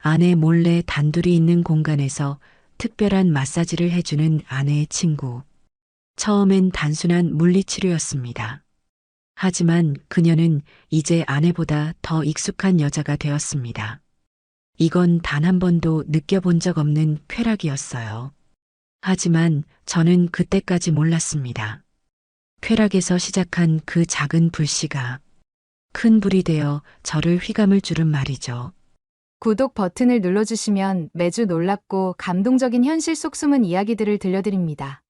아내 몰래 단둘이 있는 공간에서 특별한 마사지를 해주는 아내의 친구. 처음엔 단순한 물리치료였습니다. 하지만 그녀는 이제 아내보다 더 익숙한 여자가 되었습니다. 이건 단 한 번도 느껴본 적 없는 쾌락이었어요. 하지만 저는 그때까지 몰랐습니다. 쾌락에서 시작한 그 작은 불씨가 큰 불이 되어 저를 휘감을 줄은 말이죠. 구독 버튼을 눌러주시면 매주 놀랍고 감동적인 현실 속 숨은 이야기들을 들려드립니다.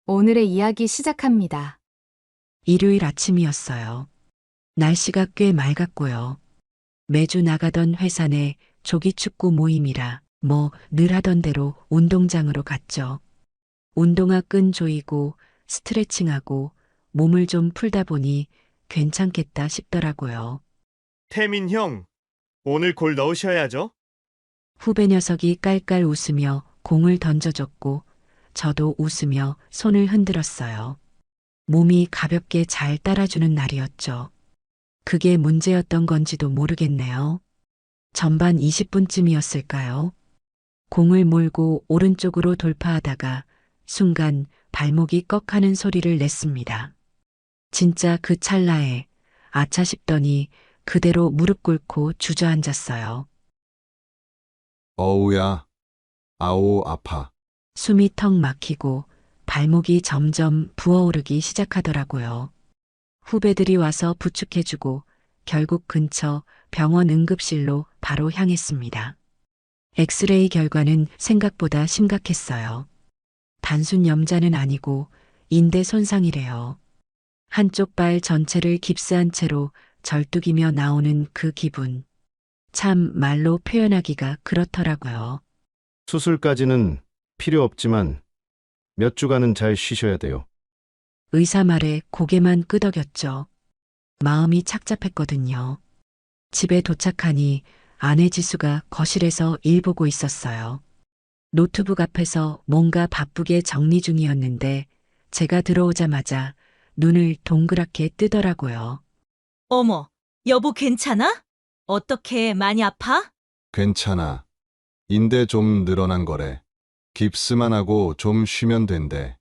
오늘의 이야기 시작합니다. 일요일 아침이었어요. 날씨가 꽤 맑았고요. 매주 나가던 회사 내 조기축구 모임이라 늘 하던 대로 운동장으로 갔죠. 운동화 끈 조이고 스트레칭하고 몸을 좀 풀다 보니 괜찮겠다 싶더라고요. 태민 형, 오늘 골 넣으셔야죠. 후배 녀석이 깔깔 웃으며 공을 던져줬고 저도 웃으며 손을 흔들었어요. 몸이 가볍게 잘 따라주는 날이었죠. 그게 문제였던 건지도 모르겠네요. 전반 20분쯤이었을까요? 공을 몰고 오른쪽으로 돌파하다가 순간 발목이 꺽하는 소리를 냈습니다. 진짜 그 찰나에 아차 싶더니 그대로 무릎 꿇고 주저앉았어요. 어우야, 아오, 아파. 숨이 턱 막히고 발목이 점점 부어오르기 시작하더라고요. 후배들이 와서 부축해주고 결국 근처 병원 응급실로 바로 향했습니다. 엑스레이 결과는 생각보다 심각했어요. 단순 염자는 아니고 인대 손상이래요. 한쪽 발 전체를 깁스한 채로 절뚝이며 나오는 그 기분. 참 말로 표현하기가 그렇더라고요. 수술까지는 필요 없지만 몇 주간은 잘 쉬셔야 돼요. 의사 말에 고개만 끄덕였죠. 마음이 착잡했거든요. 집에 도착하니 아내 지수가 거실에서 일 보고 있었어요. 노트북 앞에서 뭔가 바쁘게 정리 중이었는데 제가 들어오자마자 눈을 동그랗게 뜨더라고요. 어머, 여보 괜찮아? 어떻게 많이 아파? 괜찮아. 인대 좀 늘어난 거래. 깁스만 하고 좀 쉬면 된대.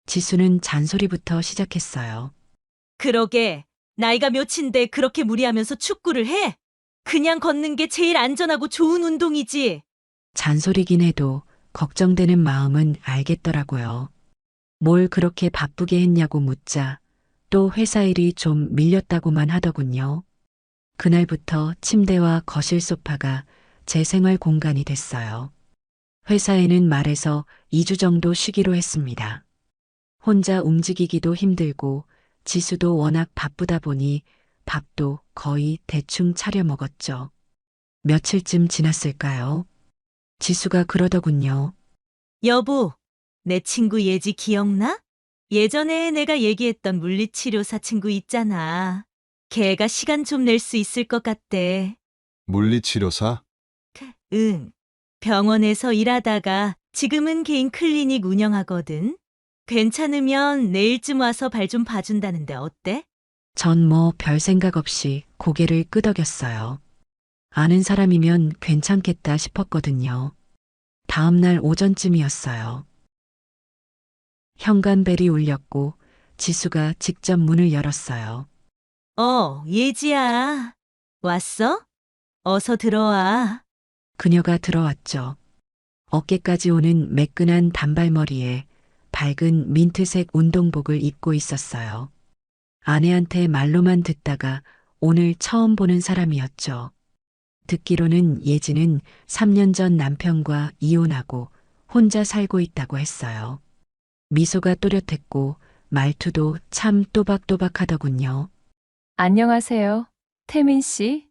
지수는 잔소리부터 시작했어요. 그러게, 나이가 몇인데 그렇게 무리하면서 축구를 해? 그냥 걷는 게 제일 안전하고 좋은 운동이지. 잔소리긴 해도 걱정되는 마음은 알겠더라고요. 뭘 그렇게 바쁘게 했냐고 묻자 또 회사 일이 좀 밀렸다고만 하더군요. 그날부터 침대와 거실 소파가 제 생활 공간이 됐어요. 회사에는 말해서 2주 정도 쉬기로 했습니다. 혼자 움직이기도 힘들고 지수도 워낙 바쁘다 보니 밥도 거의 대충 차려 먹었죠. 며칠쯤 지났을까요? 지수가 그러더군요. 여보, 내 친구 예지 기억나? 예전에 내가 얘기했던 물리치료사 친구 있잖아. 걔가 시간 좀 낼 수 있을 것 같대. 물리치료사? 응. 병원에서 일하다가 지금은 개인 클리닉 운영하거든. 괜찮으면 내일쯤 와서 발 좀 봐준다는데 어때? 전 별 생각 없이 고개를 끄덕였어요. 아는 사람이면 괜찮겠다 싶었거든요. 다음 날 오전쯤이었어요. 현관벨이 울렸고 지수가 직접 문을 열었어요. 예지야. 왔어? 어서 들어와. 그녀가 들어왔죠. 어깨까지 오는 매끈한 단발머리에 밝은 민트색 운동복을 입고 있었어요. 아내한테 말로만 듣다가 오늘 처음 보는 사람이었죠. 듣기로는 예지는 3년 전 남편과 이혼하고 혼자 살고 있다고 했어요. 미소가 또렷했고 말투도 참 또박또박하더군요. 안녕하세요. 태민 씨.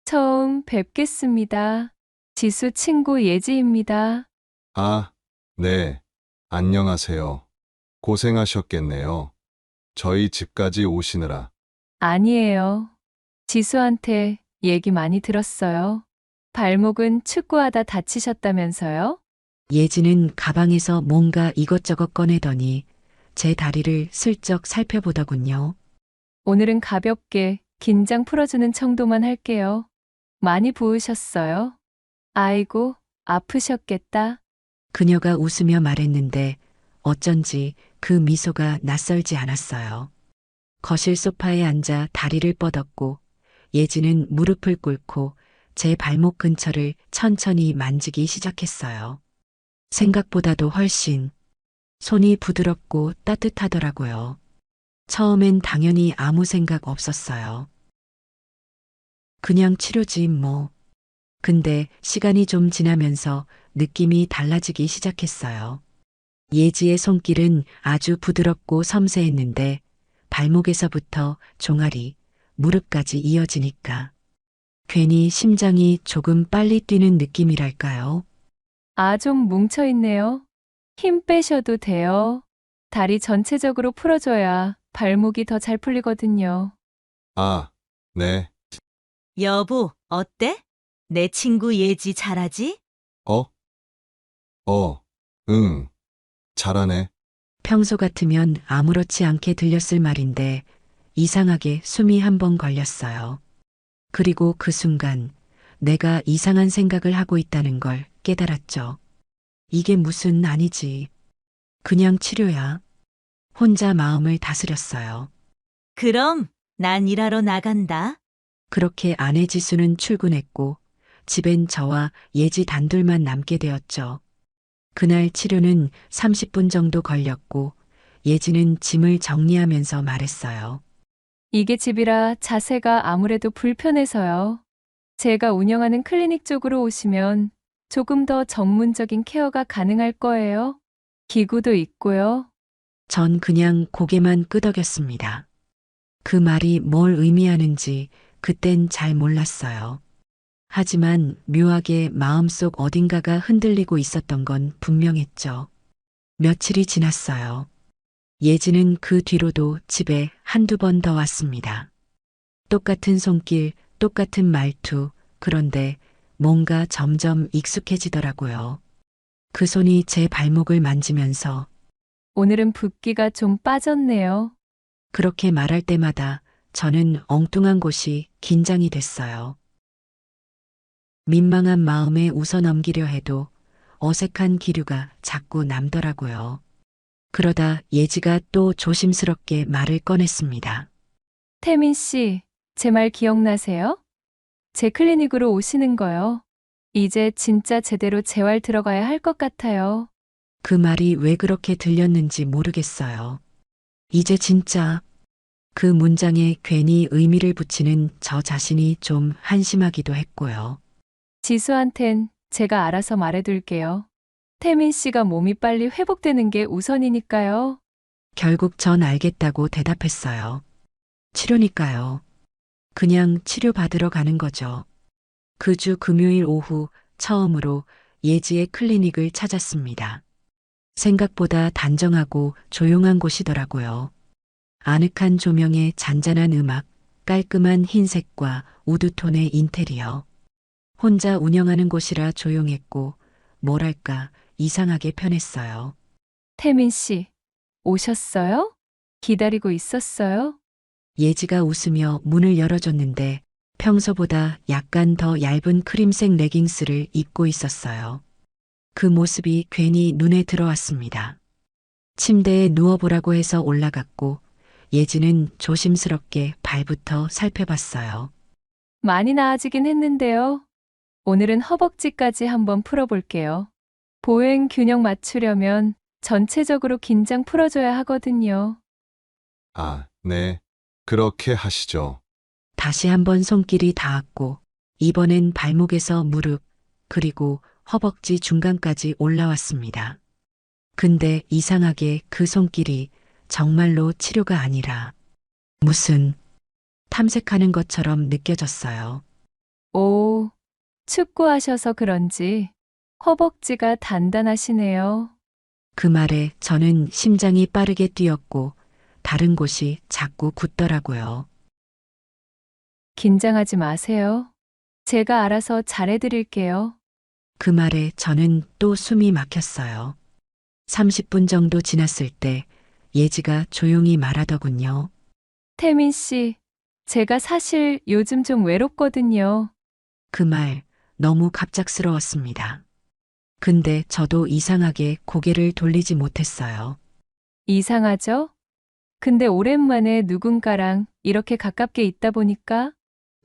처음 뵙겠습니다. 지수 친구 예지입니다. 아, 네. 안녕하세요. 고생하셨겠네요. 저희 집까지 오시느라. 아니에요. 지수한테 얘기 많이 들었어요. 발목은 축구하다 다치셨다면서요? 예지는 가방에서 뭔가 이것저것 꺼내더니 제 다리를 슬쩍 살펴보더군요. 오늘은 가볍게 긴장 풀어주는 정도만 할게요. 많이 부으셨어요? 아이고, 아프셨겠다. 그녀가 웃으며 말했는데 어쩐지 그 미소가 낯설지 않았어요. 거실 소파에 앉아 다리를 뻗었고 예지는 무릎을 꿇고 제 발목 근처를 천천히 만지기 시작했어요. 생각보다도 훨씬 손이 부드럽고 따뜻하더라고요. 처음엔 당연히 아무 생각 없었어요. 그냥 치료지 뭐. 근데 시간이 좀 지나면서 느낌이 달라지기 시작했어요. 예지의 손길은 아주 부드럽고 섬세했는데 발목에서부터 종아리, 무릎까지 이어지니까 괜히 심장이 조금 빨리 뛰는 느낌이랄까요? 아, 좀 뭉쳐있네요. 힘 빼셔도 돼요. 다리 전체적으로 풀어줘야 발목이 더 잘 풀리거든요. 아, 네. 여보, 어때? 내 친구 예지 잘하지? 어? 응. 잘하네. 평소 같으면 아무렇지 않게 들렸을 말인데 이상하게 숨이 한 번 걸렸어요. 그리고 그 순간 내가 이상한 생각을 하고 있다는 걸 깨달았죠. 이게 무슨 아니지. 그냥 치료야. 혼자 마음을 다스렸어요. 그럼 난 일하러 나간다. 그렇게 아내 지수는 출근했고 집엔 저와 예지 단둘만 남게 되었죠. 그날 치료는 30분 정도 걸렸고 예지는 짐을 정리하면서 말했어요. 이게 집이라 자세가 아무래도 불편해서요. 제가 운영하는 클리닉 쪽으로 오시면 조금 더 전문적인 케어가 가능할 거예요. 기구도 있고요. 전 그냥 고개만 끄덕였습니다. 그 말이 뭘 의미하는지 그땐 잘 몰랐어요. 하지만 묘하게 마음속 어딘가가 흔들리고 있었던 건 분명했죠. 며칠이 지났어요. 예지는 그 뒤로도 집에 한두 번 더 왔습니다. 똑같은 손길, 똑같은 말투, 그런데 뭔가 점점 익숙해지더라고요. 그 손이 제 발목을 만지면서 오늘은 붓기가 좀 빠졌네요. 그렇게 말할 때마다 저는 엉뚱한 곳이 긴장이 됐어요. 민망한 마음에 웃어넘기려 해도 어색한 기류가 자꾸 남더라고요. 그러다 예지가 또 조심스럽게 말을 꺼냈습니다. 태민 씨, 제 말 기억나세요? 제 클리닉으로 오시는 거요. 이제 진짜 제대로 재활 들어가야 할 것 같아요. 그 말이 왜 그렇게 들렸는지 모르겠어요. 이제 진짜 그 문장에 괜히 의미를 붙이는 저 자신이 좀 한심하기도 했고요. 지수한텐 제가 알아서 말해둘게요. 태민 씨가 몸이 빨리 회복되는 게 우선이니까요. 결국 전 알겠다고 대답했어요. 치료니까요. 그냥 치료받으러 가는 거죠. 그 주 금요일 오후 처음으로 예지의 클리닉을 찾았습니다. 생각보다 단정하고 조용한 곳이더라고요. 아늑한 조명에 잔잔한 음악, 깔끔한 흰색과 우드톤의 인테리어. 혼자 운영하는 곳이라 조용했고, 뭐랄까, 이상하게 편했어요. 태민 씨, 오셨어요? 기다리고 있었어요? 예지가 웃으며 문을 열어줬는데 평소보다 약간 더 얇은 크림색 레깅스를 입고 있었어요. 그 모습이 괜히 눈에 들어왔습니다. 침대에 누워보라고 해서 올라갔고 예지는 조심스럽게 발부터 살펴봤어요. 많이 나아지긴 했는데요. 오늘은 허벅지까지 한번 풀어볼게요. 보행 균형 맞추려면 전체적으로 긴장 풀어줘야 하거든요. 아, 네. 그렇게 하시죠. 다시 한번 손길이 닿았고 이번엔 발목에서 무릎 그리고 허벅지 중간까지 올라왔습니다. 근데 이상하게 그 손길이 정말로 치료가 아니라 무슨 탐색하는 것처럼 느껴졌어요. 오, 축구하셔서 그런지 허벅지가 단단하시네요. 그 말에 저는 심장이 빠르게 뛰었고 다른 곳이 자꾸 굳더라고요. 긴장하지 마세요. 제가 알아서 잘해드릴게요. 그 말에 저는 또 숨이 막혔어요. 30분 정도 지났을 때 예지가 조용히 말하더군요. 태민 씨, 제가 사실 요즘 좀 외롭거든요. 그 말 너무 갑작스러웠습니다. 근데 저도 이상하게 고개를 돌리지 못했어요. 이상하죠? 근데 오랜만에 누군가랑 이렇게 가깝게 있다 보니까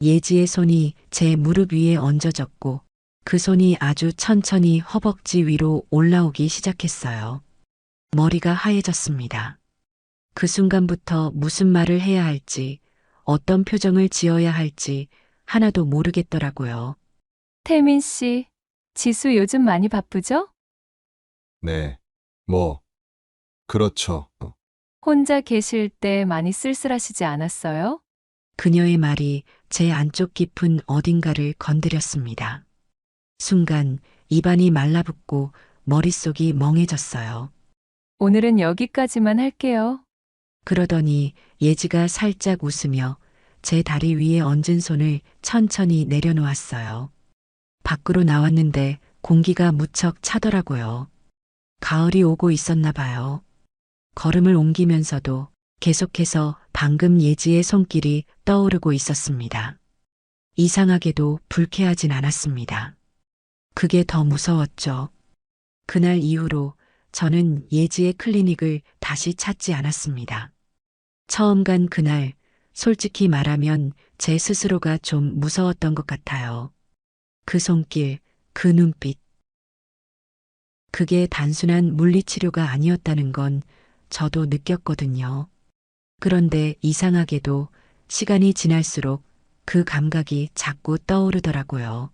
예지의 손이 제 무릎 위에 얹어졌고 그 손이 아주 천천히 허벅지 위로 올라오기 시작했어요. 머리가 하얘졌습니다. 그 순간부터 무슨 말을 해야 할지, 어떤 표정을 지어야 할지 하나도 모르겠더라고요. 태민 씨, 지수 요즘 많이 바쁘죠? 네. 뭐, 그렇죠. 혼자 계실 때 많이 쓸쓸하시지 않았어요? 그녀의 말이 제 안쪽 깊은 어딘가를 건드렸습니다. 순간 입안이 말라붙고 머릿속이 멍해졌어요. 오늘은 여기까지만 할게요. 그러더니 예지가 살짝 웃으며 제 다리 위에 얹은 손을 천천히 내려놓았어요. 밖으로 나왔는데 공기가 무척 차더라고요. 가을이 오고 있었나 봐요. 걸음을 옮기면서도 계속해서 방금 예지의 손길이 떠오르고 있었습니다. 이상하게도 불쾌하진 않았습니다. 그게 더 무서웠죠. 그날 이후로 저는 예지의 클리닉을 다시 찾지 않았습니다. 처음 간 그날, 솔직히 말하면 제 스스로가 좀 무서웠던 것 같아요. 그 손길, 그 눈빛. 그게 단순한 물리치료가 아니었다는 건 저도 느꼈거든요. 그런데 이상하게도 시간이 지날수록 그 감각이 자꾸 떠오르더라고요.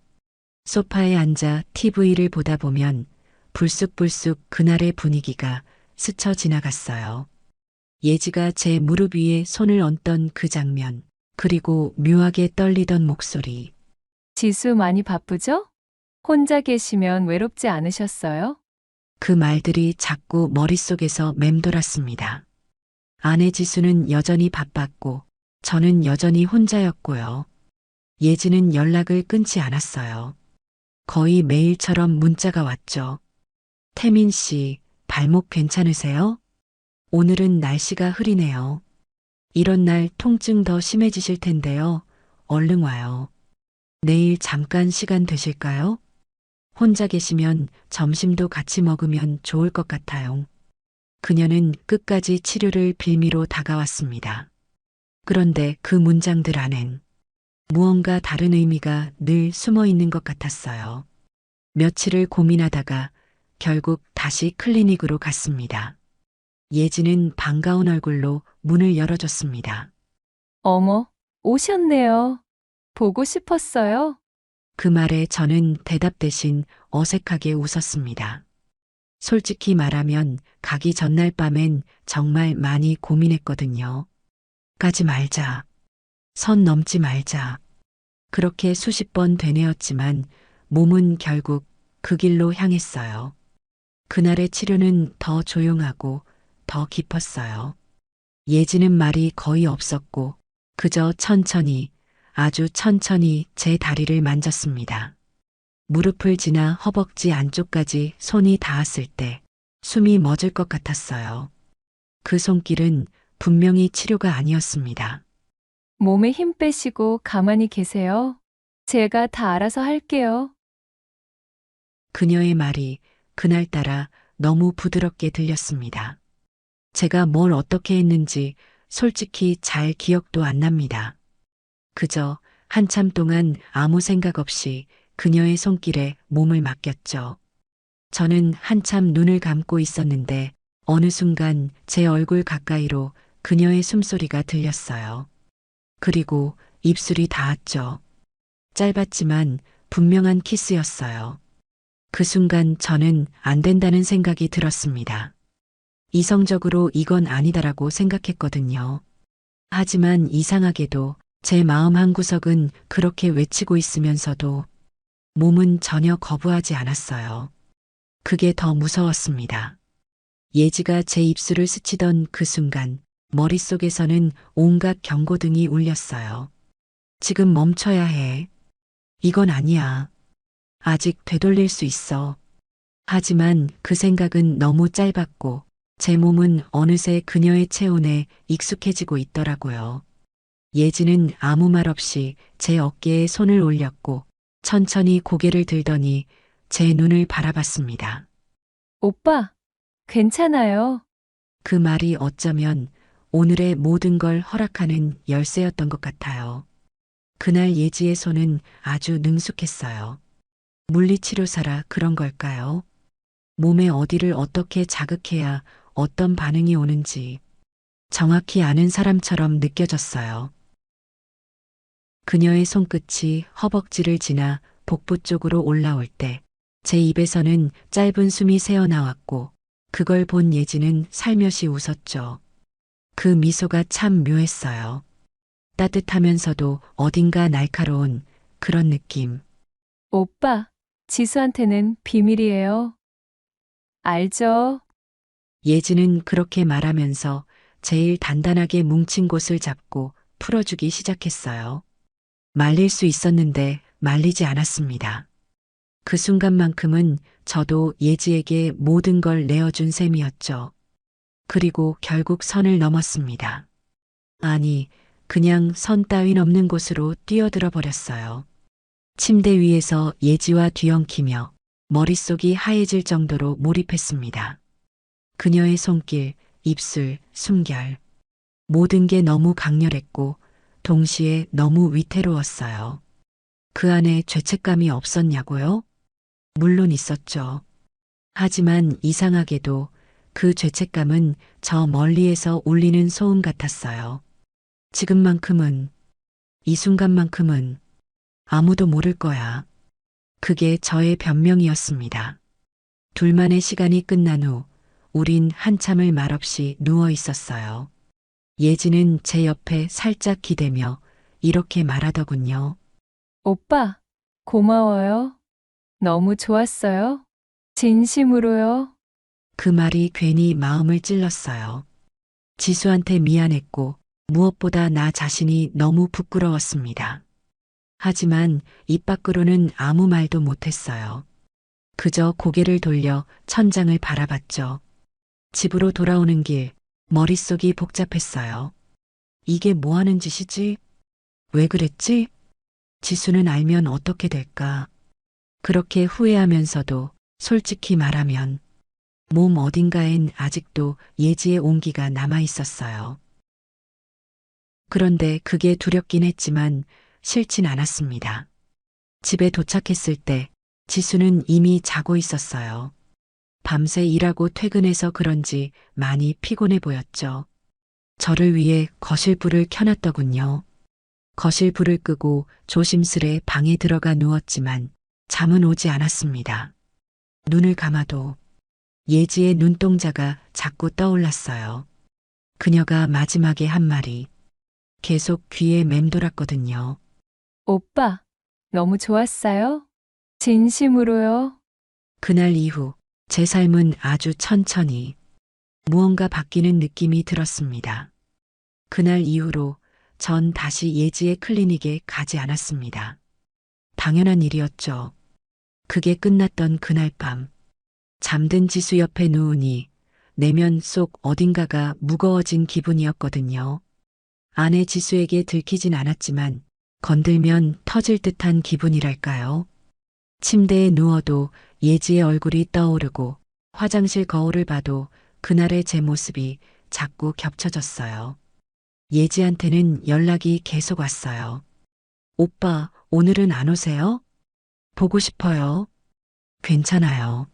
소파에 앉아 TV를 보다 보면 불쑥불쑥 그날의 분위기가 스쳐 지나갔어요. 예지가 제 무릎 위에 손을 얹던 그 장면, 그리고 묘하게 떨리던 목소리. 지수 많이 바쁘죠? 혼자 계시면 외롭지 않으셨어요? 그 말들이 자꾸 머릿속에서 맴돌았습니다. 아내 지수는 여전히 바빴고 저는 여전히 혼자였고요. 예지는 연락을 끊지 않았어요. 거의 매일처럼 문자가 왔죠. 태민 씨, 발목 괜찮으세요? 오늘은 날씨가 흐리네요. 이런 날 통증 더 심해지실 텐데요. 얼른 와요. 내일 잠깐 시간 되실까요? 혼자 계시면 점심도 같이 먹으면 좋을 것 같아요. 그녀는 끝까지 치료를 빌미로 다가왔습니다. 그런데 그 문장들 안엔 무언가 다른 의미가 늘 숨어 있는 것 같았어요. 며칠을 고민하다가 결국 다시 클리닉으로 갔습니다. 예지는 반가운 얼굴로 문을 열어줬습니다. 어머, 오셨네요. 보고 싶었어요. 그 말에 저는 대답 대신 어색하게 웃었습니다. 솔직히 말하면 가기 전날 밤엔 정말 많이 고민했거든요. 가지 말자. 선 넘지 말자. 그렇게 수십 번 되뇌었지만 몸은 결국 그 길로 향했어요. 그날의 치료는 더 조용하고 더 깊었어요. 예지는 말이 거의 없었고 그저 천천히, 아주 천천히 제 다리를 만졌습니다. 무릎을 지나 허벅지 안쪽까지 손이 닿았을 때 숨이 멎을 것 같았어요. 그 손길은 분명히 치료가 아니었습니다. 몸에 힘 빼시고 가만히 계세요. 제가 다 알아서 할게요. 그녀의 말이 그날따라 너무 부드럽게 들렸습니다. 제가 뭘 어떻게 했는지 솔직히 잘 기억도 안 납니다. 그저 한참 동안 아무 생각 없이 그녀의 손길에 몸을 맡겼죠. 저는 한참 눈을 감고 있었는데 어느 순간 제 얼굴 가까이로 그녀의 숨소리가 들렸어요. 그리고 입술이 닿았죠. 짧았지만 분명한 키스였어요. 그 순간 저는 안 된다는 생각이 들었습니다. 이성적으로 이건 아니다라고 생각했거든요. 하지만 이상하게도 제 마음 한구석은 그렇게 외치고 있으면서도 몸은 전혀 거부하지 않았어요. 그게 더 무서웠습니다. 예지가 제 입술을 스치던 그 순간 머릿속에서는 온갖 경고등이 울렸어요. 지금 멈춰야 해. 이건 아니야. 아직 되돌릴 수 있어. 하지만 그 생각은 너무 짧았고 제 몸은 어느새 그녀의 체온에 익숙해지고 있더라고요. 예지는 아무 말 없이 제 어깨에 손을 올렸고 천천히 고개를 들더니 제 눈을 바라봤습니다. 오빠, 괜찮아요. 그 말이 어쩌면 오늘의 모든 걸 허락하는 열쇠였던 것 같아요. 그날 예지의 손은 아주 능숙했어요. 물리치료사라 그런 걸까요? 몸의 어디를 어떻게 자극해야 어떤 반응이 오는지 정확히 아는 사람처럼 느껴졌어요. 그녀의 손끝이 허벅지를 지나 복부 쪽으로 올라올 때 제 입에서는 짧은 숨이 새어나왔고 그걸 본 예지는 살며시 웃었죠. 그 미소가 참 묘했어요. 따뜻하면서도 어딘가 날카로운 그런 느낌. 오빠, 지수한테는 비밀이에요. 알죠? 예지는 그렇게 말하면서 제일 단단하게 뭉친 곳을 잡고 풀어주기 시작했어요. 말릴 수 있었는데 말리지 않았습니다. 그 순간만큼은 저도 예지에게 모든 걸 내어준 셈이었죠. 그리고 결국 선을 넘었습니다. 아니, 그냥 선 따윈 없는 곳으로 뛰어들어 버렸어요. 침대 위에서 예지와 뒤엉키며 머릿속이 하얘질 정도로 몰입했습니다. 그녀의 손길, 입술, 숨결. 모든 게 너무 강렬했고 동시에 너무 위태로웠어요. 그 안에 죄책감이 없었냐고요? 물론 있었죠. 하지만 이상하게도 그 죄책감은 저 멀리에서 울리는 소음 같았어요. 지금만큼은, 이 순간만큼은 아무도 모를 거야. 그게 저의 변명이었습니다. 둘만의 시간이 끝난 후 우린 한참을 말없이 누워 있었어요. 예지는 제 옆에 살짝 기대며 이렇게 말하더군요. 오빠, 고마워요. 너무 좋았어요. 진심으로요. 그 말이 괜히 마음을 찔렀어요. 지수한테 미안했고 무엇보다 나 자신이 너무 부끄러웠습니다. 하지만 입 밖으로는 아무 말도 못했어요. 그저 고개를 돌려 천장을 바라봤죠. 집으로 돌아오는 길, 머릿속이 복잡했어요. 이게 뭐 하는 짓이지? 왜 그랬지? 지수는 알면 어떻게 될까? 그렇게 후회하면서도 솔직히 말하면 몸 어딘가엔 아직도 예지의 온기가 남아 있었어요. 그런데 그게 두렵긴 했지만 싫진 않았습니다. 집에 도착했을 때 지수는 이미 자고 있었어요. 밤새 일하고 퇴근해서 그런지 많이 피곤해 보였죠. 저를 위해 거실 불을 켜놨더군요. 거실 불을 끄고 조심스레 방에 들어가 누웠지만 잠은 오지 않았습니다. 눈을 감아도 예지의 눈동자가 자꾸 떠올랐어요. 그녀가 마지막에 한 말이 계속 귀에 맴돌았거든요. 오빠, 너무 좋았어요. 진심으로요. 그날 이후 제 삶은 아주 천천히 무언가 바뀌는 느낌이 들었습니다. 그날 이후로 전 다시 예지의 클리닉에 가지 않았습니다. 당연한 일이었죠. 그게 끝났던 그날 밤, 잠든 지수 옆에 누우니 내면 속 어딘가가 무거워진 기분이었거든요. 아내 지수에게 들키진 않았지만 건들면 터질 듯한 기분이랄까요? 침대에 누워도 예지의 얼굴이 떠오르고 화장실 거울을 봐도 그날의 제 모습이 자꾸 겹쳐졌어요. 예지한테는 연락이 계속 왔어요. 오빠, 오늘은 안 오세요? 보고 싶어요. 괜찮아요.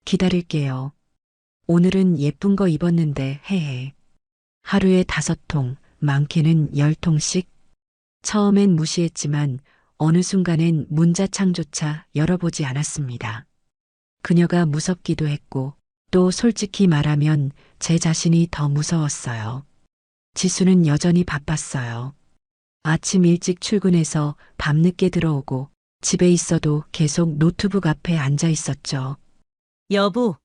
기다릴게요. 오늘은 예쁜 거 입었는데 헤헤. 하루에 5통, 많게는 10통씩. 처음엔 무시했지만 어느 순간엔 문자창조차 열어보지 않았습니다. 그녀가 무섭기도 했고 또 솔직히 말하면 제 자신이 더 무서웠어요. 지수는 여전히 바빴어요. 아침 일찍 출근해서 밤늦게 들어오고 집에 있어도 계속 노트북 앞에 앉아 있었죠. 여보,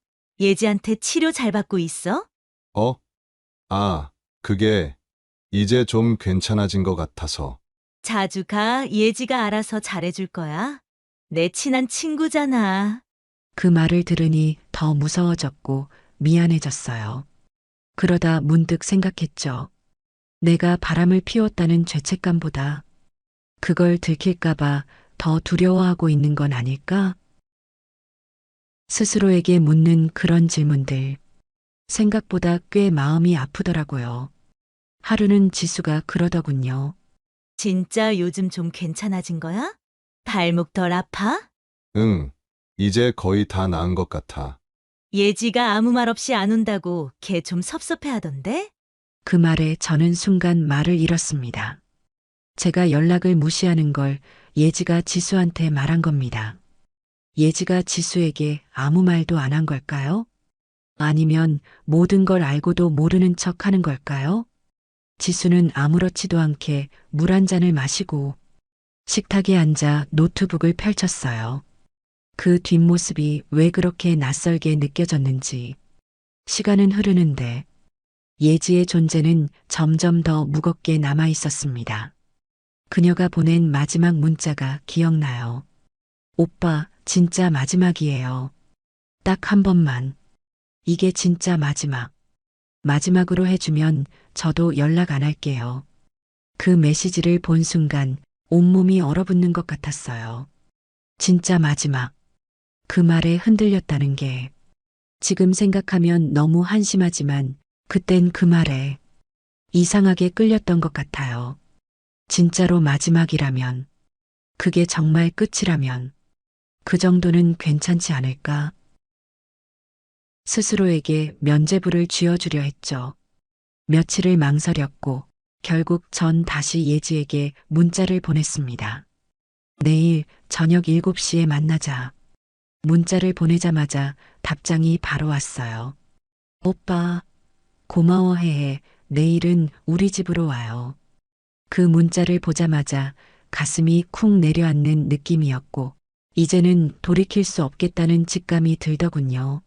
예지한테 치료 잘 받고 있어? 어? 아, 그게 이제 좀 괜찮아진 것 같아서. 자주 가. 예지가 알아서 잘해줄 거야. 내 친한 친구잖아. 그 말을 들으니 더 무서워졌고 미안해졌어요. 그러다 문득 생각했죠. 내가 바람을 피웠다는 죄책감보다 그걸 들킬까봐 더 두려워하고 있는 건 아닐까? 스스로에게 묻는 그런 질문들. 생각보다 꽤 마음이 아프더라고요. 하루는 지수가 그러더군요. 진짜 요즘 좀 괜찮아진 거야? 발목 덜 아파? 응, 이제 거의 다 나은 것 같아. 예지가 아무 말 없이 안 온다고 걔 좀 섭섭해 하던데? 그 말에 저는 순간 말을 잃었습니다. 제가 연락을 무시하는 걸 예지가 지수한테 말한 겁니다. 예지가 지수에게 아무 말도 안 한 걸까요? 아니면 모든 걸 알고도 모르는 척 하는 걸까요? 지수는 아무렇지도 않게 물 한 잔을 마시고 식탁에 앉아 노트북을 펼쳤어요. 그 뒷모습이 왜 그렇게 낯설게 느껴졌는지. 시간은 흐르는데 예지의 존재는 점점 더 무겁게 남아 있었습니다. 그녀가 보낸 마지막 문자가 기억나요. 오빠, 진짜 마지막이에요. 딱 한 번만. 이게 진짜 마지막. 마지막으로 해주면 저도 연락 안 할게요. 그 메시지를 본 순간 온몸이 얼어붙는 것 같았어요. 진짜 마지막. 그 말에 흔들렸다는 게 지금 생각하면 너무 한심하지만 그땐 그 말에 이상하게 끌렸던 것 같아요. 진짜로 마지막이라면, 그게 정말 끝이라면 그 정도는 괜찮지 않을까? 스스로에게 면죄부를 쥐어주려 했죠. 며칠을 망설였고 결국 전 다시 예지에게 문자를 보냈습니다. 내일 저녁 7시에 만나자. 문자를 보내자마자 답장이 바로 왔어요. 오빠, 고마워해. 내일은 우리 집으로 와요. 그 문자를 보자마자 가슴이 쿵 내려앉는 느낌이었고, 이제는 돌이킬 수 없겠다는 직감이 들더군요.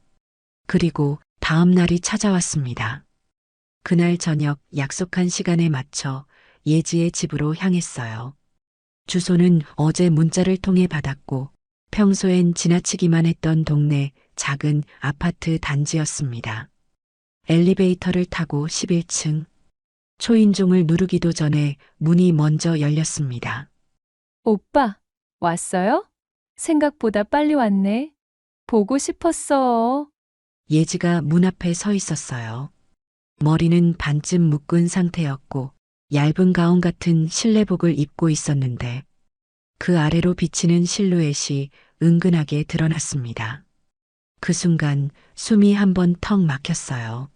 그리고 다음 날이 찾아왔습니다. 그날 저녁 약속한 시간에 맞춰 예지의 집으로 향했어요. 주소는 어제 문자를 통해 받았고 평소엔 지나치기만 했던 동네 작은 아파트 단지였습니다. 엘리베이터를 타고 11층. 초인종을 누르기도 전에 문이 먼저 열렸습니다. 오빠, 왔어요? 생각보다 빨리 왔네. 보고 싶었어. 예지가 문 앞에 서 있었어요. 머리는 반쯤 묶은 상태였고 얇은 가운 같은 실내복을 입고 있었는데 그 아래로 비치는 실루엣이 은근하게 드러났습니다. 그 순간 숨이 한 번 턱 막혔어요.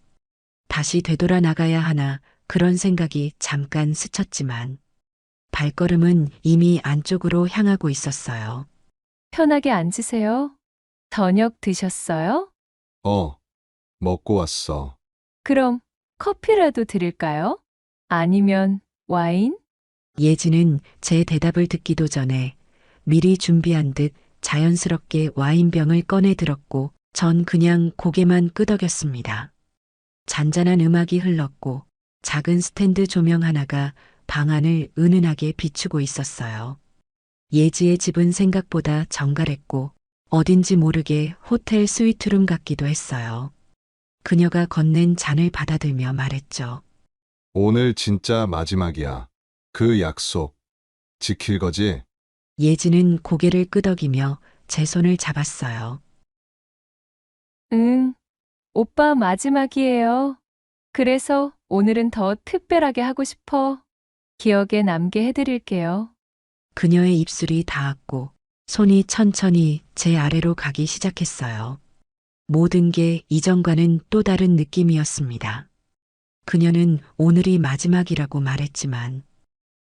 다시 되돌아 나가야 하나 그런 생각이 잠깐 스쳤지만 발걸음은 이미 안쪽으로 향하고 있었어요. 편하게 앉으세요. 저녁 드셨어요? 먹고 왔어. 그럼 커피라도 드릴까요? 아니면 와인? 예지는 제 대답을 듣기도 전에 미리 준비한 듯 자연스럽게 와인병을 꺼내 들었고 전 그냥 고개만 끄덕였습니다. 잔잔한 음악이 흘렀고 작은 스탠드 조명 하나가 방 안을 은은하게 비추고 있었어요. 예지의 집은 생각보다 정갈했고 어딘지 모르게 호텔 스위트룸 같기도 했어요. 그녀가 건넨 잔을 받아들며 말했죠. 오늘 진짜 마지막이야. 그 약속 지킬 거지? 예지는 고개를 끄덕이며 제 손을 잡았어요. 응, 오빠 마지막이에요. 그래서 오늘은 더 특별하게 하고 싶어. 기억에 남게 해드릴게요. 그녀의 입술이 닿았고 손이 천천히 제 아래로 가기 시작했어요. 모든 게 이전과는 또 다른 느낌이었습니다. 그녀는 오늘이 마지막이라고 말했지만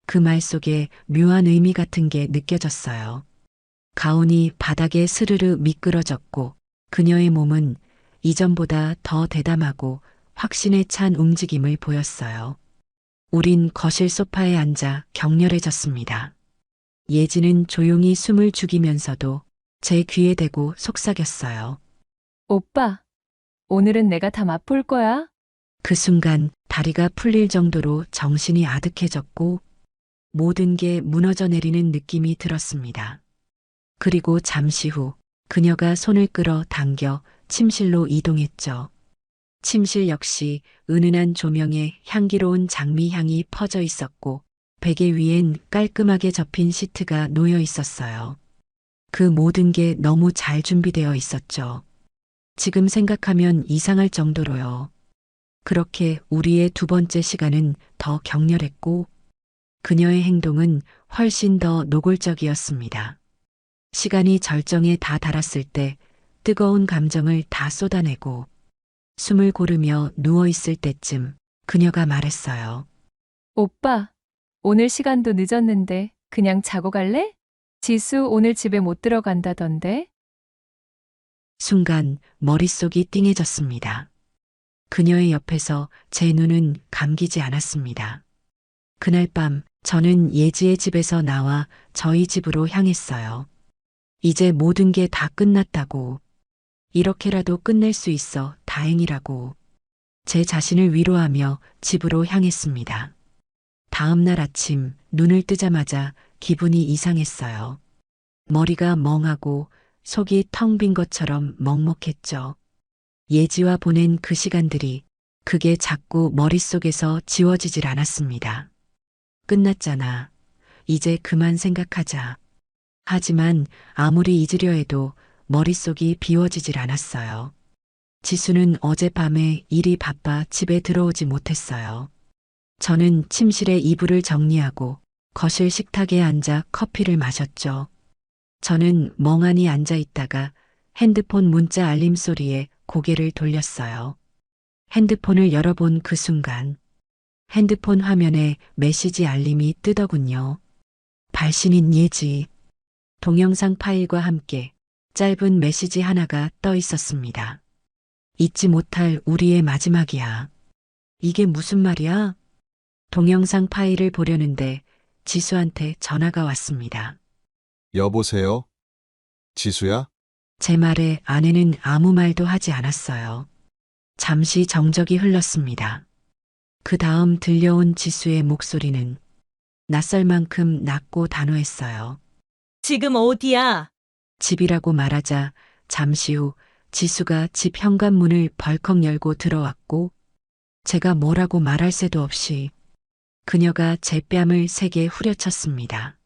그 말 속에 묘한 의미 같은 게 느껴졌어요. 가운이 바닥에 스르르 미끄러졌고 그녀의 몸은 이전보다 더 대담하고 확신에 찬 움직임을 보였어요. 우린 거실 소파에 앉아 격렬해졌습니다. 예지는 조용히 숨을 죽이면서도 제 귀에 대고 속삭였어요. 오빠, 오늘은 내가 다 맛볼 거야. 그 순간 다리가 풀릴 정도로 정신이 아득해졌고 모든 게 무너져 내리는 느낌이 들었습니다. 그리고 잠시 후 그녀가 손을 끌어 당겨 침실로 이동했죠. 침실 역시 은은한 조명에 향기로운 장미 향이 퍼져 있었고 베개 위엔 깔끔하게 접힌 시트가 놓여 있었어요. 그 모든 게 너무 잘 준비되어 있었죠. 지금 생각하면 이상할 정도로요. 그렇게 우리의 두 번째 시간은 더 격렬했고 그녀의 행동은 훨씬 더 노골적이었습니다. 시간이 절정에 다 달았을 때 뜨거운 감정을 다 쏟아내고 숨을 고르며 누워 있을 때쯤 그녀가 말했어요. 오빠, 오늘 시간도 늦었는데 그냥 자고 갈래? 지수 오늘 집에 못 들어간다던데? 순간 머릿속이 띵해졌습니다. 그녀의 옆에서 제 눈은 감기지 않았습니다. 그날 밤 저는 예지의 집에서 나와 저희 집으로 향했어요. 이제 모든 게 다 끝났다고. 이렇게라도 끝낼 수 있어 다행이라고. 제 자신을 위로하며 집으로 향했습니다. 다음 날 아침 눈을 뜨자마자 기분이 이상했어요. 머리가 멍하고 속이 텅 빈 것처럼 먹먹했죠. 예지와 보낸 그 시간들이 그게 자꾸 머릿속에서 지워지질 않았습니다. 끝났잖아. 이제 그만 생각하자. 하지만 아무리 잊으려 해도 머릿속이 비워지질 않았어요. 지수는 어젯밤에 일이 바빠 집에 들어오지 못했어요. 저는 침실에 이불을 정리하고 거실 식탁에 앉아 커피를 마셨죠. 저는 멍하니 앉아 있다가 핸드폰 문자 알림 소리에 고개를 돌렸어요. 핸드폰을 열어본 그 순간 핸드폰 화면에 메시지 알림이 뜨더군요. 발신인 예지. 동영상 파일과 함께 짧은 메시지 하나가 떠 있었습니다. 잊지 못할 우리의 마지막이야. 이게 무슨 말이야? 동영상 파일을 보려는데 지수한테 전화가 왔습니다. 여보세요? 지수야? 제 말에 아내는 아무 말도 하지 않았어요. 잠시 정적이 흘렀습니다. 그 다음 들려온 지수의 목소리는 낯설 만큼 낮고 단호했어요. 지금 어디야? 집이라고 말하자 잠시 후 지수가 집 현관문을 벌컥 열고 들어왔고 제가 뭐라고 말할 새도 없이 그녀가 제 뺨을 세게 후려쳤습니다.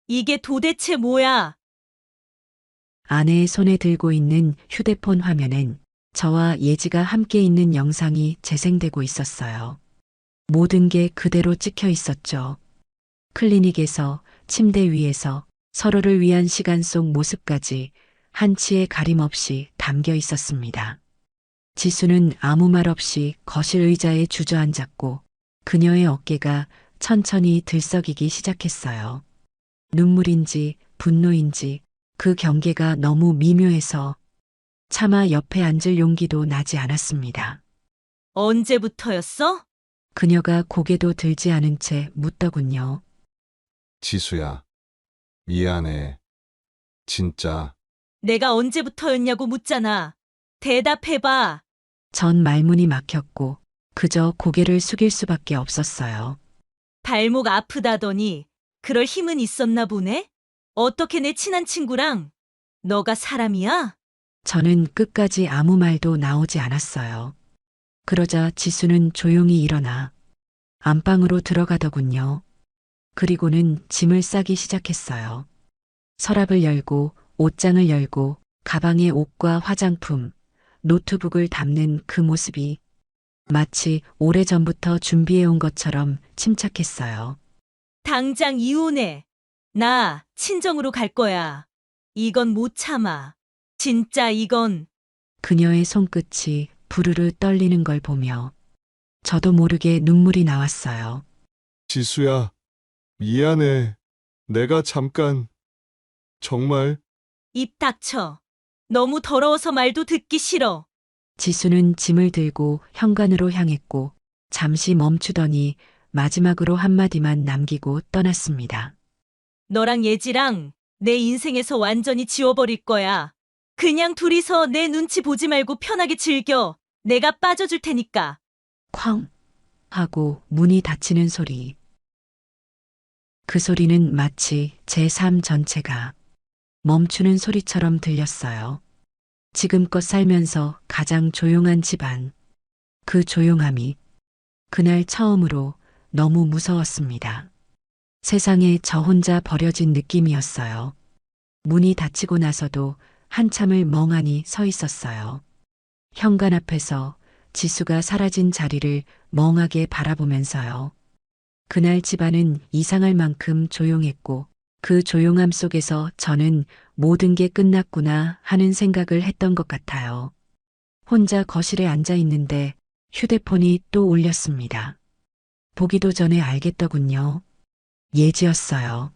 이게 도대체 뭐야? 아내의 손에 들고 있는 휴대폰 화면엔 저와 예지가 함께 있는 영상이 재생되고 있었어요. 모든 게 그대로 찍혀 있었죠. 클리닉에서, 침대 위에서, 서로를 위한 시간 속 모습까지 한치의 가림 없이 담겨 있었습니다. 지수는 아무 말 없이 거실 의자에 주저앉았고 그녀의 어깨가 천천히 들썩이기 시작했어요. 눈물인지 분노인지 그 경계가 너무 미묘해서 차마 옆에 앉을 용기도 나지 않았습니다. 언제부터였어? 그녀가 고개도 들지 않은 채 묻더군요. 지수야. 미안해. 진짜. 내가 언제부터였냐고 묻잖아. 대답해봐. 전 말문이 막혔고 그저 고개를 숙일 수밖에 없었어요. 발목 아프다더니 그럴 힘은 있었나 보네? 어떻게 내 친한 친구랑? 너가 사람이야? 저는 끝까지 아무 말도 나오지 않았어요. 그러자 지수는 조용히 일어나 안방으로 들어가더군요. 그리고는 짐을 싸기 시작했어요. 서랍을 열고 옷장을 열고 가방에 옷과 화장품, 노트북을 담는 그 모습이 마치 오래전부터 준비해온 것처럼 침착했어요. 당장 이혼해. 나 친정으로 갈 거야. 이건 못 참아. 진짜 이건. 그녀의 손끝이 부르르 떨리는 걸 보며 저도 모르게 눈물이 나왔어요. 지수야. 미안해. 내가 잠깐. 정말. 입 닥쳐. 너무 더러워서 말도 듣기 싫어. 지수는 짐을 들고 현관으로 향했고 잠시 멈추더니 마지막으로 한마디만 남기고 떠났습니다. 너랑 예지랑 내 인생에서 완전히 지워버릴 거야. 그냥 둘이서 내 눈치 보지 말고 편하게 즐겨. 내가 빠져줄 테니까. 쾅 하고 문이 닫히는 소리. 그 소리는 마치 제 삶 전체가 멈추는 소리처럼 들렸어요. 지금껏 살면서 가장 조용한 집안. 그 조용함이 그날 처음으로 너무 무서웠습니다. 세상에 저 혼자 버려진 느낌이었어요. 문이 닫히고 나서도 한참을 멍하니 서 있었어요. 현관 앞에서 지수가 사라진 자리를 멍하게 바라보면서요. 그날 집안은 이상할 만큼 조용했고 그 조용함 속에서 저는 모든 게 끝났구나 하는 생각을 했던 것 같아요. 혼자 거실에 앉아 있는데 휴대폰이 또 울렸습니다. 보기도 전에 알겠더군요. 예지였어요.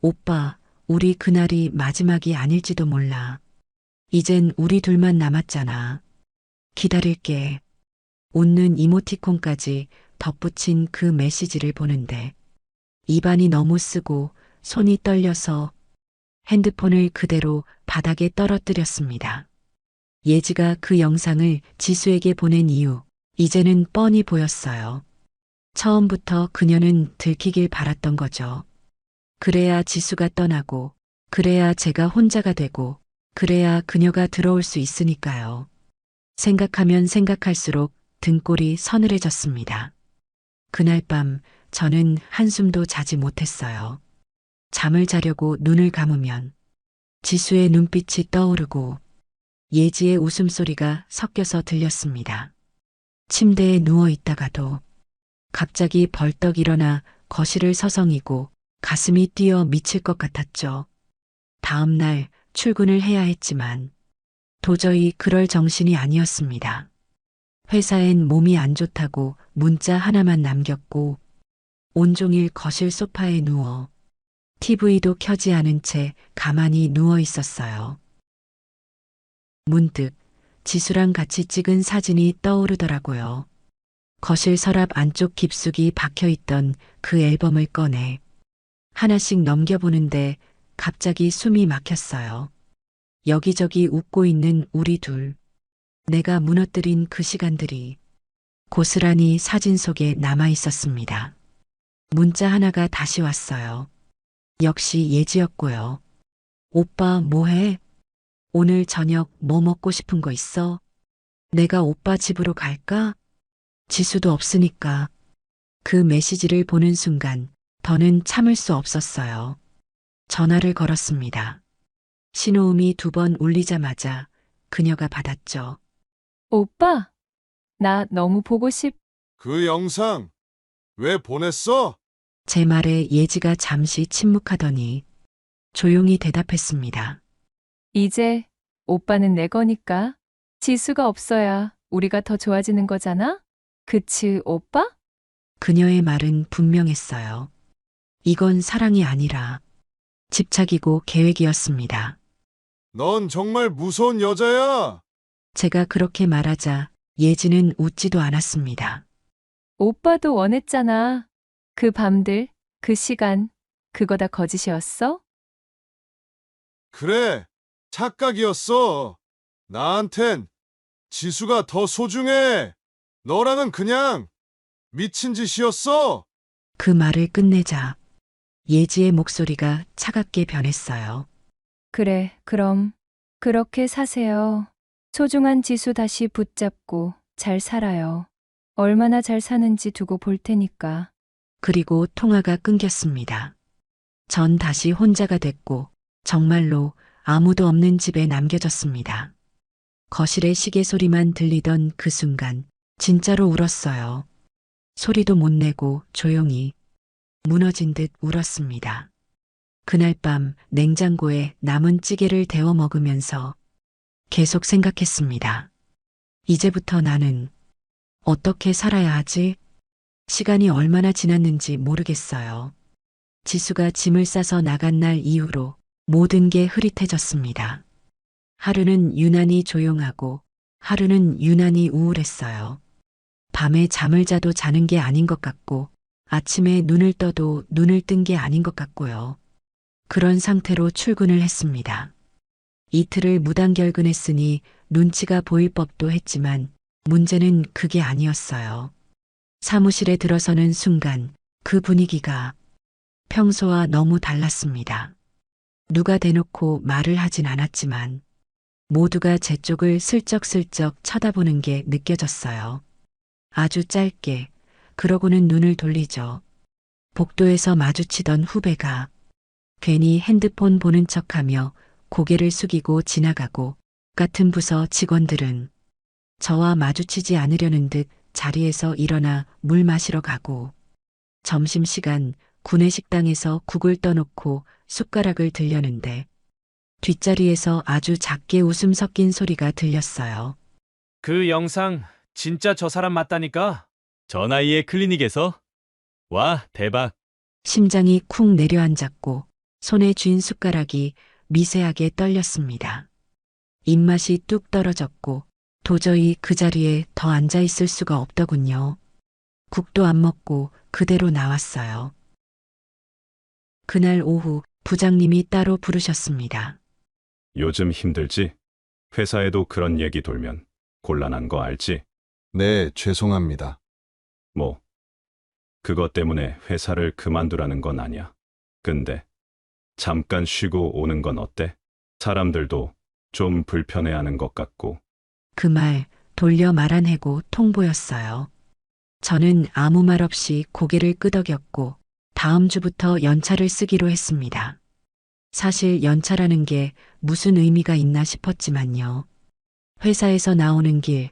오빠, 우리 그날이 마지막이 아닐지도 몰라. 이젠 우리 둘만 남았잖아. 기다릴게. 웃는 이모티콘까지 덧붙인 그 메시지를 보는데 입안이 너무 쓰고 손이 떨려서 핸드폰을 그대로 바닥에 떨어뜨렸습니다. 예지가 그 영상을 지수에게 보낸 이유, 이제는 뻔히 보였어요. 처음부터 그녀는 들키길 바랐던 거죠. 그래야 지수가 떠나고, 그래야 제가 혼자가 되고, 그래야 그녀가 들어올 수 있으니까요. 생각하면 생각할수록 등골이 서늘해졌습니다. 그날 밤 저는 한숨도 자지 못했어요. 잠을 자려고 눈을 감으면 지수의 눈빛이 떠오르고 예지의 웃음소리가 섞여서 들렸습니다. 침대에 누워 있다가도 갑자기 벌떡 일어나 거실을 서성이고 가슴이 뛰어 미칠 것 같았죠. 다음 날 출근을 해야 했지만 도저히 그럴 정신이 아니었습니다. 회사엔 몸이 안 좋다고 문자 하나만 남겼고 온종일 거실 소파에 누워 TV도 켜지 않은 채 가만히 누워 있었어요. 문득 지수랑 같이 찍은 사진이 떠오르더라고요. 거실 서랍 안쪽 깊숙이 박혀있던 그 앨범을 꺼내 하나씩 넘겨보는데 갑자기 숨이 막혔어요. 여기저기 웃고 있는 우리 둘. 내가 무너뜨린 그 시간들이 고스란히 사진 속에 남아 있었습니다. 문자 하나가 다시 왔어요. 역시 예지였고요. 오빠 뭐해? 오늘 저녁 뭐 먹고 싶은 거 있어? 내가 오빠 집으로 갈까? 지수도 없으니까. 그 메시지를 보는 순간 더는 참을 수 없었어요. 전화를 걸었습니다. 신호음이 2번 울리자마자 그녀가 받았죠. 오빠, 나 너무 보고 그 영상 왜 보냈어? 제 말에 예지가 잠시 침묵하더니 조용히 대답했습니다. 이제 오빠는 내 거니까. 지수가 없어야 우리가 더 좋아지는 거잖아? 그치, 오빠? 그녀의 말은 분명했어요. 이건 사랑이 아니라 집착이고 계획이었습니다. 넌 정말 무서운 여자야. 제가 그렇게 말하자 예지는 웃지도 않았습니다. 오빠도 원했잖아. 그 밤들, 그 시간, 그거 다 거짓이었어? 그래, 착각이었어. 나한텐 지수가 더 소중해. 너랑은 그냥 미친 짓이었어. 그 말을 끝내자 예지의 목소리가 차갑게 변했어요. 그래, 그럼 그렇게 사세요. 소중한 지수 다시 붙잡고 잘 살아요. 얼마나 잘 사는지 두고 볼 테니까. 그리고 통화가 끊겼습니다. 전 다시 혼자가 됐고 정말로 아무도 없는 집에 남겨졌습니다. 거실에 시계 소리만 들리던 그 순간 진짜로 울었어요. 소리도 못 내고 조용히 무너진 듯 울었습니다. 그날 밤 냉장고에 남은 찌개를 데워 먹으면서 계속 생각했습니다. 이제부터 나는 어떻게 살아야 하지? 시간이 얼마나 지났는지 모르겠어요. 지수가 짐을 싸서 나간 날 이후로 모든 게 흐릿해졌습니다. 하루는 유난히 조용하고 하루는 유난히 우울했어요. 밤에 잠을 자도 자는 게 아닌 것 같고 아침에 눈을 떠도 눈을 뜬 게 아닌 것 같고요. 그런 상태로 출근을 했습니다. 이틀을 무단결근했으니 눈치가 보일 법도 했지만 문제는 그게 아니었어요. 사무실에 들어서는 순간 그 분위기가 평소와 너무 달랐습니다. 누가 대놓고 말을 하진 않았지만 모두가 제 쪽을 슬쩍슬쩍 쳐다보는 게 느껴졌어요. 아주 짧게, 그러고는 눈을 돌리죠. 복도에서 마주치던 후배가 괜히 핸드폰 보는 척하며 고개를 숙이고 지나가고 같은 부서 직원들은 저와 마주치지 않으려는 듯 자리에서 일어나 물 마시러 가고 점심시간 구내식당에서 국을 떠놓고 숟가락을 들려는데 뒷자리에서 아주 작게 웃음 섞인 소리가 들렸어요. 그 영상 진짜 저 사람 맞다니까? 저 나이에 클리닉에서? 와, 대박. 심장이 쿵 내려앉았고 손에 쥔 숟가락이 미세하게 떨렸습니다. 입맛이 뚝 떨어졌고 도저히 그 자리에 더 앉아 있을 수가 없더군요. 국도 안 먹고 그대로 나왔어요. 그날 오후 부장님이 따로 부르셨습니다. 요즘 힘들지? 회사에도 그런 얘기 돌면 곤란한 거 알지? 네, 죄송합니다. 뭐, 그것 때문에 회사를 그만두라는 건 아니야. 근데 잠깐 쉬고 오는 건 어때? 사람들도 좀 불편해하는 것 같고. 그 말 돌려 말아내고 통보였어요. 저는 아무 말 없이 고개를 끄덕였고 다음 주부터 연차를 쓰기로 했습니다. 사실 연차라는 게 무슨 의미가 있나 싶었지만요. 회사에서 나오는 길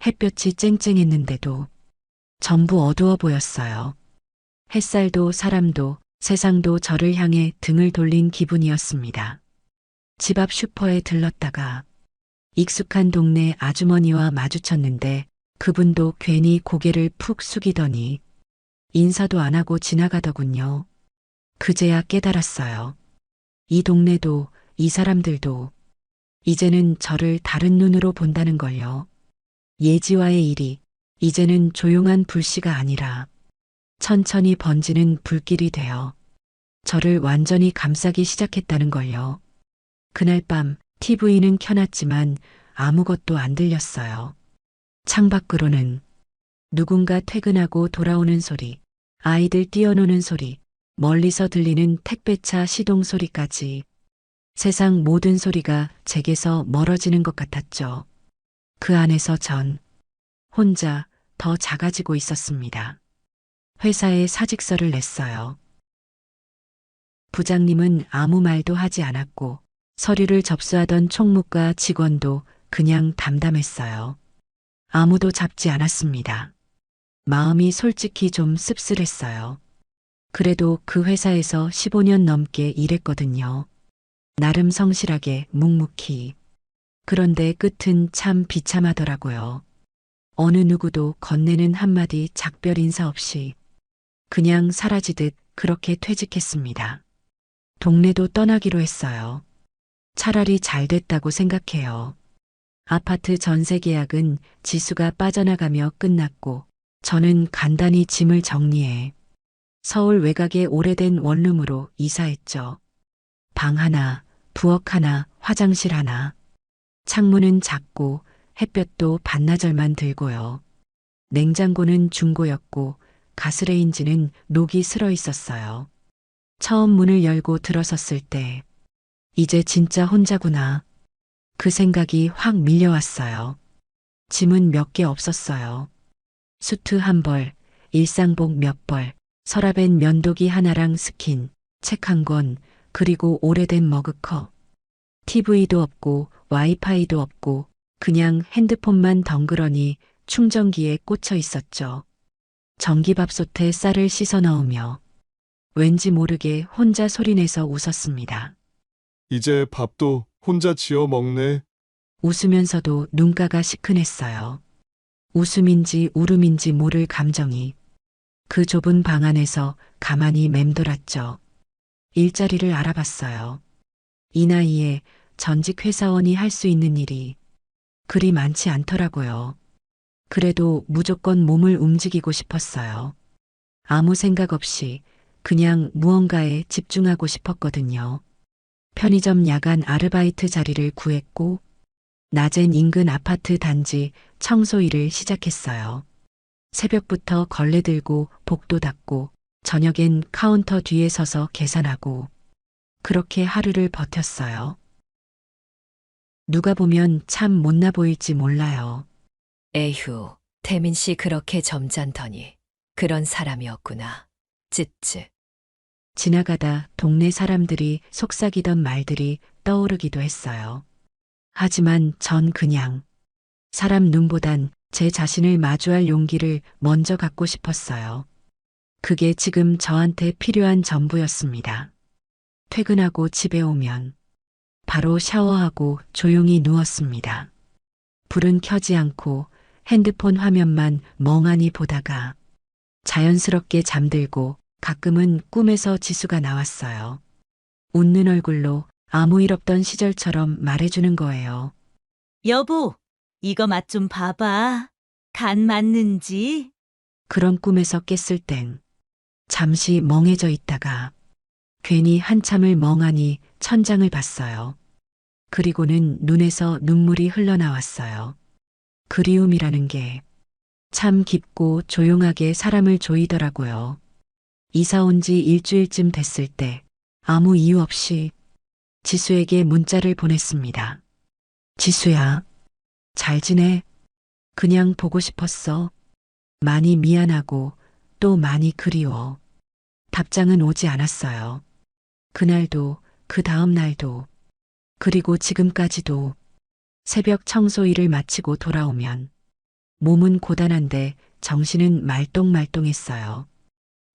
햇볕이 쨍쨍했는데도 전부 어두워 보였어요. 햇살도 사람도 세상도 저를 향해 등을 돌린 기분이었습니다. 집 앞 슈퍼에 들렀다가 익숙한 동네 아주머니와 마주쳤는데 그분도 괜히 고개를 푹 숙이더니 인사도 안 하고 지나가더군요. 그제야 깨달았어요. 이 동네도 이 사람들도 이제는 저를 다른 눈으로 본다는 걸요. 예지와의 일이 이제는 조용한 불씨가 아니라 천천히 번지는 불길이 되어 저를 완전히 감싸기 시작했다는 걸요. 그날 밤 TV는 켜놨지만 아무것도 안 들렸어요. 창밖으로는 누군가 퇴근하고 돌아오는 소리, 아이들 뛰어노는 소리, 멀리서 들리는 택배차 시동 소리까지 세상 모든 소리가 제게서 멀어지는 것 같았죠. 그 안에서 전 혼자 더 작아지고 있었습니다. 회사에 사직서를 냈어요. 부장님은 아무 말도 하지 않았고 서류를 접수하던 총무과 직원도 그냥 담담했어요. 아무도 잡지 않았습니다. 마음이 솔직히 좀 씁쓸했어요. 그래도 그 회사에서 15년 넘게 일했거든요. 나름 성실하게 묵묵히. 그런데 끝은 참 비참하더라고요. 어느 누구도 건네는 한마디 작별 인사 없이 그냥 사라지듯 그렇게 퇴직했습니다. 동네도 떠나기로 했어요. 차라리 잘 됐다고 생각해요. 아파트 전세 계약은 지수가 빠져나가며 끝났고 저는 간단히 짐을 정리해 서울 외곽의 오래된 원룸으로 이사했죠. 방 하나, 부엌 하나, 화장실 하나. 창문은 작고 햇볕도 반나절만 들고요. 냉장고는 중고였고 가스레인지는 녹이 슬어 있었어요. 처음 문을 열고 들어섰을 때 이제 진짜 혼자구나. 그 생각이 확 밀려왔어요. 짐은 몇 개 없었어요. 수트 한 벌, 일상복 몇 벌, 서랍엔 면도기 하나랑 스킨, 책 한 권, 그리고 오래된 머그컵. TV도 없고 와이파이도 없고 그냥 핸드폰만 덩그러니 충전기에 꽂혀 있었죠. 전기밥솥에 쌀을 씻어 넣으며 왠지 모르게 혼자 소리내서 웃었습니다. 이제 밥도 혼자 지어 먹네. 웃으면서도 눈가가 시큰했어요. 웃음인지 울음인지 모를 감정이 그 좁은 방 안에서 가만히 맴돌았죠. 일자리를 알아봤어요. 이 나이에 전직 회사원이 할 수 있는 일이 그리 많지 않더라고요. 그래도 무조건 몸을 움직이고 싶었어요. 아무 생각 없이 그냥 무언가에 집중하고 싶었거든요. 편의점 야간 아르바이트 자리를 구했고 낮엔 인근 아파트 단지 청소 일을 시작했어요. 새벽부터 걸레 들고 복도 닦고 저녁엔 카운터 뒤에 서서 계산하고 그렇게 하루를 버텼어요. 누가 보면 참 못나 보일지 몰라요. 에휴, 태민 씨 그렇게 점잖더니 그런 사람이었구나. 츠츠. 지나가다 동네 사람들이 속삭이던 말들이 떠오르기도 했어요. 하지만 전 그냥 사람 눈보단 제 자신을 마주할 용기를 먼저 갖고 싶었어요. 그게 지금 저한테 필요한 전부였습니다. 퇴근하고 집에 오면 바로 샤워하고 조용히 누웠습니다. 불은 켜지 않고 핸드폰 화면만 멍하니 보다가 자연스럽게 잠들고 가끔은 꿈에서 지수가 나왔어요. 웃는 얼굴로 아무 일 없던 시절처럼 말해주는 거예요. 여보, 이거 맛 좀 봐봐. 간 맞는지? 그런 꿈에서 깼을 땐 잠시 멍해져 있다가 괜히 한참을 멍하니 천장을 봤어요. 그리고는 눈에서 눈물이 흘러나왔어요. 그리움이라는 게 참 깊고 조용하게 사람을 조이더라고요. 이사 온 지 일주일쯤 됐을 때 아무 이유 없이 지수에게 문자를 보냈습니다. 지수야, 잘 지내? 그냥 보고 싶었어. 많이 미안하고 또 많이 그리워. 답장은 오지 않았어요. 그날도 그 다음 날도 그리고 지금까지도 새벽 청소 일을 마치고 돌아오면 몸은 고단한데 정신은 말똥말똥했어요.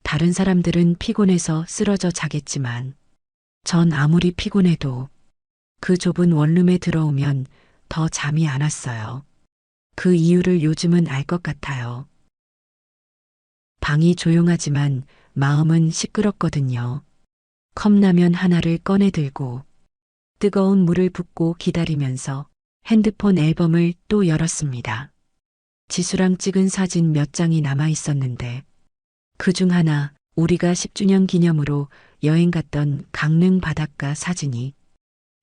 다른 사람들은 피곤해서 쓰러져 자겠지만 전 아무리 피곤해도 그 좁은 원룸에 들어오면 더 잠이 안 왔어요. 그 이유를 요즘은 알 것 같아요. 방이 조용하지만 마음은 시끄럽거든요. 컵라면 하나를 꺼내 들고 뜨거운 물을 붓고 기다리면서 핸드폰 앨범을 또 열었습니다. 지수랑 찍은 사진 몇 장이 남아 있었는데 그중 하나 우리가 10주년 기념으로 여행 갔던 강릉 바닷가 사진이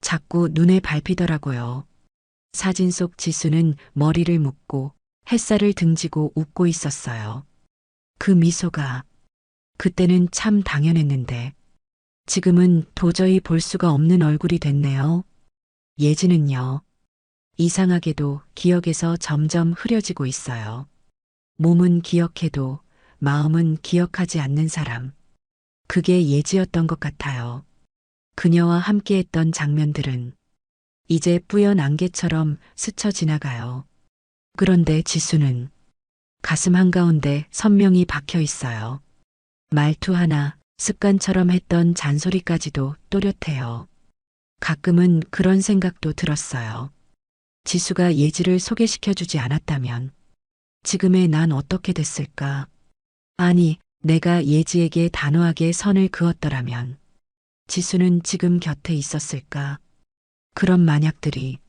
자꾸 눈에 밟히더라고요. 사진 속 지수는 머리를 묶고 햇살을 등지고 웃고 있었어요. 그 미소가 그때는 참 당연했는데 지금은 도저히 볼 수가 없는 얼굴이 됐네요. 예지는요. 이상하게도 기억에서 점점 흐려지고 있어요. 몸은 기억해도 마음은 기억하지 않는 사람. 그게 예지였던 것 같아요. 그녀와 함께했던 장면들은 이제 뿌연 안개처럼 스쳐 지나가요. 그런데 지수는 가슴 한가운데 선명히 박혀 있어요. 말투 하나, 습관처럼 했던 잔소리까지도 또렷해요. 가끔은 그런 생각도 들었어요. 지수가 예지를 소개시켜주지 않았다면 지금의 난 어떻게 됐을까? 아니, 내가 예지에게 단호하게 선을 그었더라면 지수는 지금 곁에 있었을까? 그런 만약들이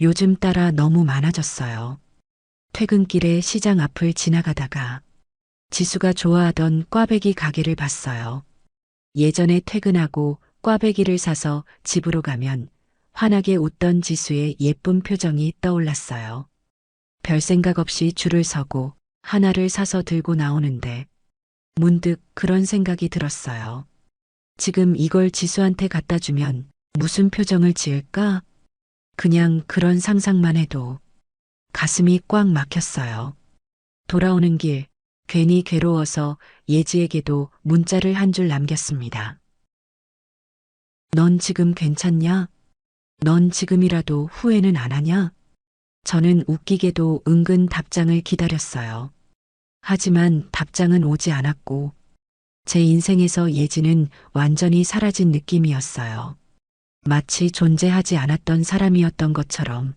요즘 따라 너무 많아졌어요. 퇴근길에 시장 앞을 지나가다가 지수가 좋아하던 꽈배기 가게를 봤어요. 예전에 퇴근하고 꽈배기를 사서 집으로 가면 환하게 웃던 지수의 예쁜 표정이 떠올랐어요. 별 생각 없이 줄을 서고 하나를 사서 들고 나오는데 문득 그런 생각이 들었어요. 지금 이걸 지수한테 갖다 주면 무슨 표정을 지을까? 그냥 그런 상상만 해도 가슴이 꽉 막혔어요. 돌아오는 길 괜히 괴로워서 예지에게도 문자를 한 줄 남겼습니다. 넌 지금 괜찮냐? 넌 지금이라도 후회는 안 하냐? 저는 웃기게도 은근 답장을 기다렸어요. 하지만 답장은 오지 않았고 제 인생에서 예지는 완전히 사라진 느낌이었어요. 마치 존재하지 않았던 사람이었던 것처럼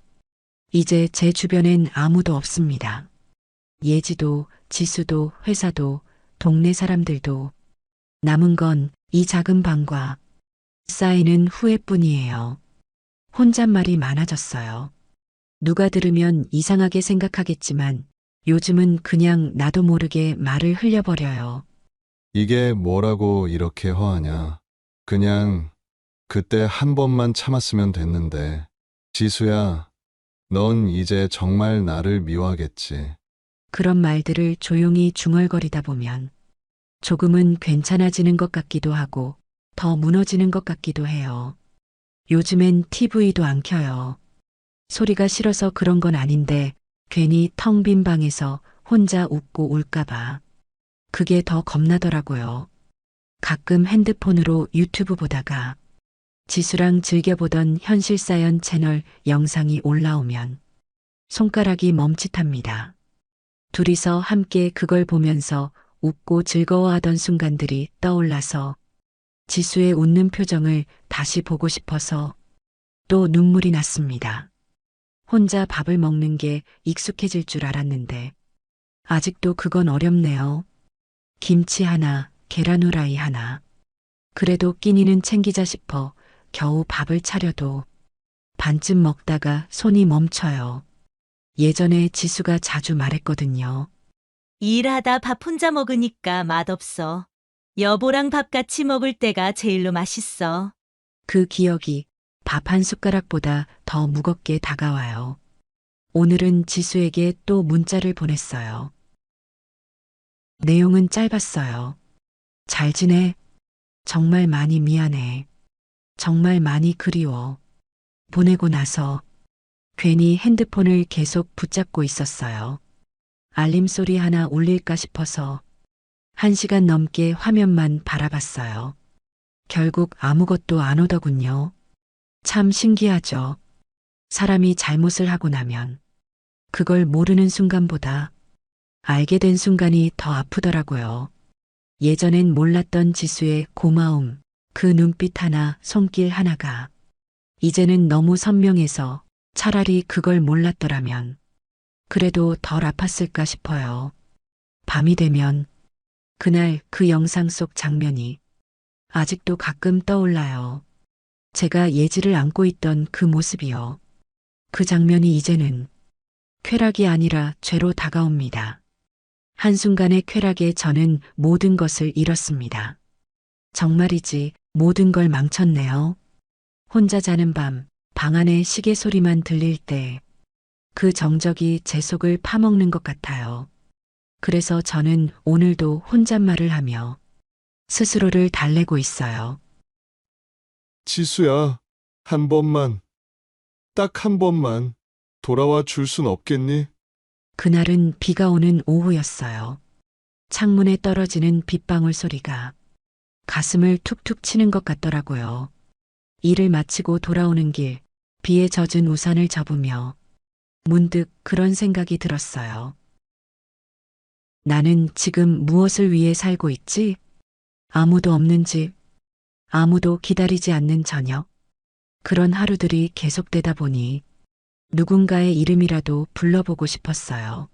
이제 제 주변엔 아무도 없습니다. 예지도, 지수도, 회사도, 동네 사람들도 남은 건 이 작은 방과 쌓이는 후회뿐이에요. 혼잣말이 많아졌어요. 누가 들으면 이상하게 생각하겠지만 요즘은 그냥 나도 모르게 말을 흘려버려요. 이게 뭐라고 이렇게 허하냐. 그냥 그때 한 번만 참았으면 됐는데. 지수야, 넌 이제 정말 나를 미워하겠지. 그런 말들을 조용히 중얼거리다 보면 조금은 괜찮아지는 것 같기도 하고 더 무너지는 것 같기도 해요. 요즘엔 TV도 안 켜요. 소리가 싫어서 그런 건 아닌데 괜히 텅 빈 방에서 혼자 웃고 울까봐. 그게 더 겁나더라고요. 가끔 핸드폰으로 유튜브 보다가 지수랑 즐겨보던 현실사연 채널 영상이 올라오면 손가락이 멈칫합니다. 둘이서 함께 그걸 보면서 웃고 즐거워하던 순간들이 떠올라서 지수의 웃는 표정을 다시 보고 싶어서 또 눈물이 났습니다. 혼자 밥을 먹는 게 익숙해질 줄 알았는데 아직도 그건 어렵네요. 김치 하나, 계란 후라이 하나. 그래도 끼니는 챙기자 싶어 겨우 밥을 차려도 반쯤 먹다가 손이 멈춰요. 예전에 지수가 자주 말했거든요. 일하다 밥 혼자 먹으니까 맛없어. 여보랑 밥 같이 먹을 때가 제일로 맛있어. 그 기억이 밥 한 숟가락보다 더 무겁게 다가와요. 오늘은 지수에게 또 문자를 보냈어요. 내용은 짧았어요. 잘 지내? 정말 많이 미안해. 정말 많이 그리워. 보내고 나서 괜히 핸드폰을 계속 붙잡고 있었어요. 알림 소리 하나 울릴까 싶어서 1시간 넘게 화면만 바라봤어요. 결국 아무것도 안 오더군요. 참 신기하죠. 사람이 잘못을 하고 나면 그걸 모르는 순간보다 알게 된 순간이 더 아프더라고요. 예전엔 몰랐던 지수의 고마움, 그 눈빛 하나, 손길 하나가 이제는 너무 선명해서 차라리 그걸 몰랐더라면 그래도 덜 아팠을까 싶어요. 밤이 되면 그날 그 영상 속 장면이 아직도 가끔 떠올라요. 제가 예지를 안고 있던 그 모습이요. 그 장면이 이제는 쾌락이 아니라 죄로 다가옵니다. 한순간의 쾌락에 저는 모든 것을 잃었습니다. 정말이지 모든 걸 망쳤네요. 혼자 자는 밤, 방 안에 시계 소리만 들릴 때 그 정적이 제 속을 파먹는 것 같아요. 그래서 저는 오늘도 혼잣말을 하며 스스로를 달래고 있어요. 지수야, 한 번만, 딱 한 번만 돌아와 줄 순 없겠니? 그날은 비가 오는 오후였어요. 창문에 떨어지는 빗방울 소리가 가슴을 툭툭 치는 것 같더라고요. 일을 마치고 돌아오는 길, 비에 젖은 우산을 접으며 문득 그런 생각이 들었어요. 나는 지금 무엇을 위해 살고 있지? 아무도 없는 집, 아무도 기다리지 않는 저녁. 그런 하루들이 계속되다 보니 누군가의 이름이라도 불러보고 싶었어요.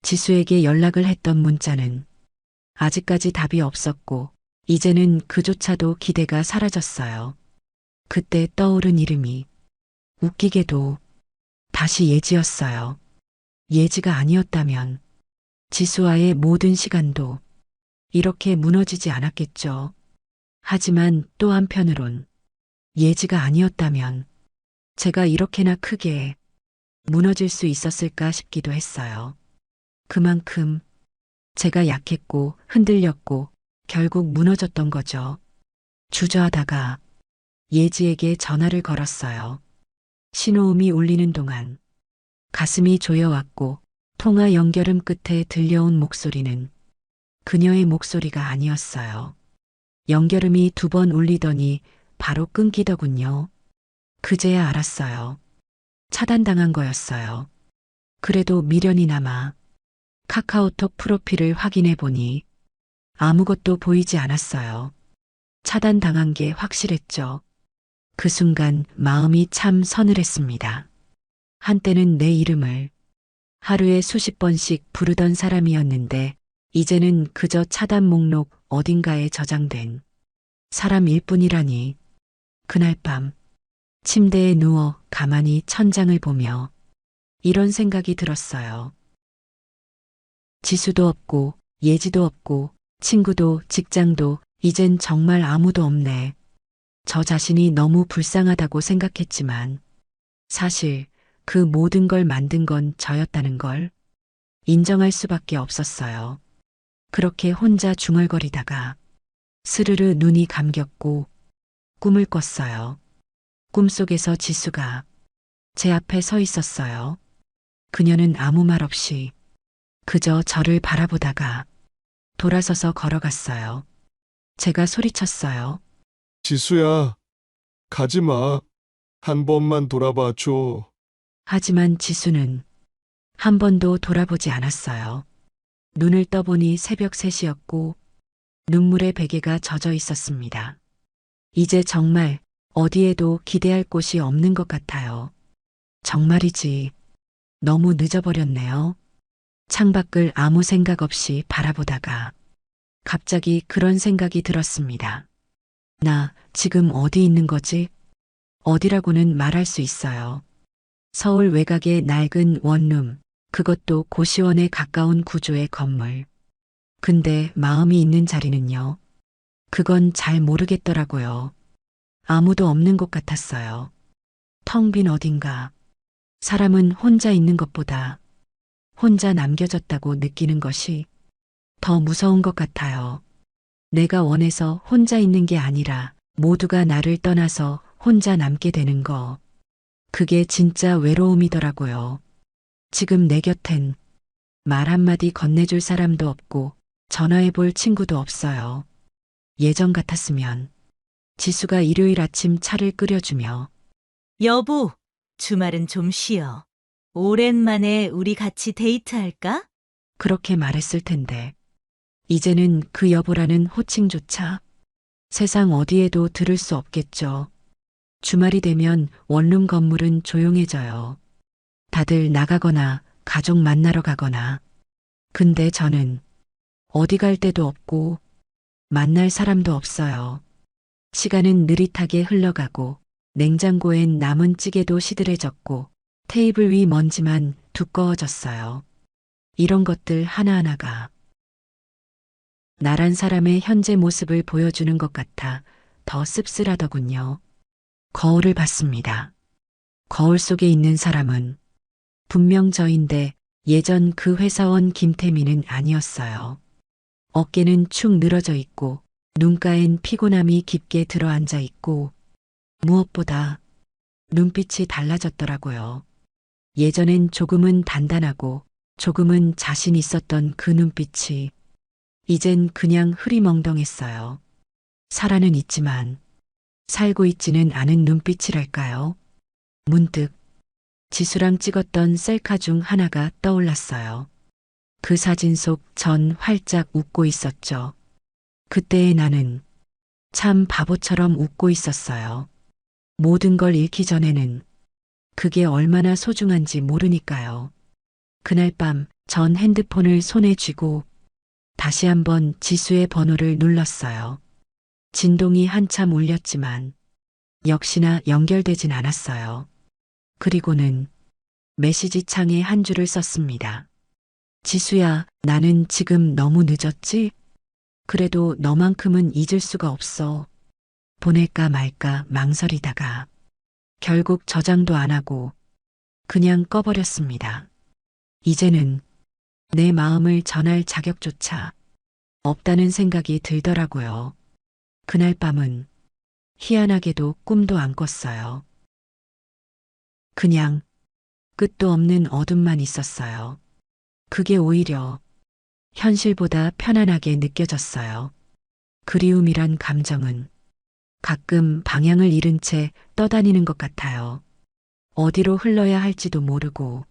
지수에게 연락을 했던 문자는 아직까지 답이 없었고 이제는 그조차도 기대가 사라졌어요. 그때 떠오른 이름이 웃기게도 다시 예지였어요. 예지가 아니었다면 지수와의 모든 시간도 이렇게 무너지지 않았겠죠. 하지만 또 한편으론 예지가 아니었다면 제가 이렇게나 크게 무너질 수 있었을까 싶기도 했어요. 그만큼 제가 약했고 흔들렸고 결국 무너졌던 거죠. 주저하다가 예지에게 전화를 걸었어요. 신호음이 울리는 동안 가슴이 조여왔고 통화 연결음 끝에 들려온 목소리는 그녀의 목소리가 아니었어요. 연결음이 2번 울리더니 바로 끊기더군요. 그제야 알았어요. 차단당한 거였어요. 그래도 미련이 남아 카카오톡 프로필을 확인해 보니 아무것도 보이지 않았어요. 차단당한 게 확실했죠. 그 순간 마음이 참 서늘했습니다. 한때는 내 이름을 하루에 수십 번씩 부르던 사람이었는데 이제는 그저 차단 목록 어딘가에 저장된 사람일 뿐이라니. 그날 밤 침대에 누워 가만히 천장을 보며 이런 생각이 들었어요. 지수도 없고 예지도 없고 친구도 직장도 이젠 정말 아무도 없네. 저 자신이 너무 불쌍하다고 생각했지만 사실 그 모든 걸 만든 건 저였다는 걸 인정할 수밖에 없었어요. 그렇게 혼자 중얼거리다가 스르르 눈이 감겼고 꿈을 꿨어요. 꿈속에서 지수가 제 앞에 서 있었어요. 그녀는 아무 말 없이 그저 저를 바라보다가 돌아서서 걸어갔어요. 제가 소리쳤어요. 지수야, 가지 마. 한 번만 돌아봐 줘. 하지만 지수는 한 번도 돌아보지 않았어요. 눈을 떠보니 새벽 3시였고 눈물의 베개가 젖어 있었습니다. 이제 정말 어디에도 기대할 곳이 없는 것 같아요. 정말이지. 너무 늦어버렸네요. 창밖을 아무 생각 없이 바라보다가 갑자기 그런 생각이 들었습니다. 나 지금 어디 있는 거지? 어디라고는 말할 수 있어요. 서울 외곽의 낡은 원룸, 그것도 고시원에 가까운 구조의 건물. 근데 마음이 있는 자리는요. 그건 잘 모르겠더라고요. 아무도 없는 곳 같았어요. 텅 빈 어딘가. 사람은 혼자 있는 것보다 혼자 남겨졌다고 느끼는 것이 더 무서운 것 같아요. 내가 원해서 혼자 있는 게 아니라 모두가 나를 떠나서 혼자 남게 되는 거. 그게 진짜 외로움이더라고요. 지금 내 곁엔 말 한마디 건네줄 사람도 없고 전화해볼 친구도 없어요. 예전 같았으면 지수가 일요일 아침 차를 끓여주며 여보, 주말은 좀 쉬어. 오랜만에 우리 같이 데이트할까? 그렇게 말했을 텐데 이제는 그 여보라는 호칭조차 세상 어디에도 들을 수 없겠죠. 주말이 되면 원룸 건물은 조용해져요. 다들 나가거나 가족 만나러 가거나. 근데 저는 어디 갈 데도 없고 만날 사람도 없어요. 시간은 느릿하게 흘러가고 냉장고엔 남은 찌개도 시들해졌고 테이블 위 먼지만 두꺼워졌어요. 이런 것들 하나하나가 나란 사람의 현재 모습을 보여주는 것 같아 더 씁쓸하더군요. 거울을 봤습니다. 거울 속에 있는 사람은 분명 저인데 예전 그 회사원 김태민은 아니었어요. 어깨는 축 늘어져 있고 눈가엔 피곤함이 깊게 들어앉아 있고 무엇보다 눈빛이 달라졌더라고요. 예전엔 조금은 단단하고 조금은 자신 있었던 그 눈빛이 이젠 그냥 흐리멍덩했어요. 살아는 있지만 살고 있지는 않은 눈빛이랄까요? 문득 지수랑 찍었던 셀카 중 하나가 떠올랐어요. 그 사진 속 전 활짝 웃고 있었죠. 그때의 나는 참 바보처럼 웃고 있었어요. 모든 걸 잃기 전에는 그게 얼마나 소중한지 모르니까요. 그날 밤 전 핸드폰을 손에 쥐고 다시 한번 지수의 번호를 눌렀어요. 진동이 한참 울렸지만 역시나 연결되진 않았어요. 그리고는 메시지 창에 한 줄을 썼습니다. 지수야, 나는 지금 너무 늦었지? 그래도 너만큼은 잊을 수가 없어. 보낼까 말까 망설이다가 결국 저장도 안 하고 그냥 꺼버렸습니다. 이제는 내 마음을 전할 자격조차 없다는 생각이 들더라고요. 그날 밤은 희한하게도 꿈도 안 꿨어요. 그냥 끝도 없는 어둠만 있었어요. 그게 오히려 현실보다 편안하게 느껴졌어요. 그리움이란 감정은 가끔 방향을 잃은 채 떠다니는 것 같아요. 어디로 흘러야 할지도 모르고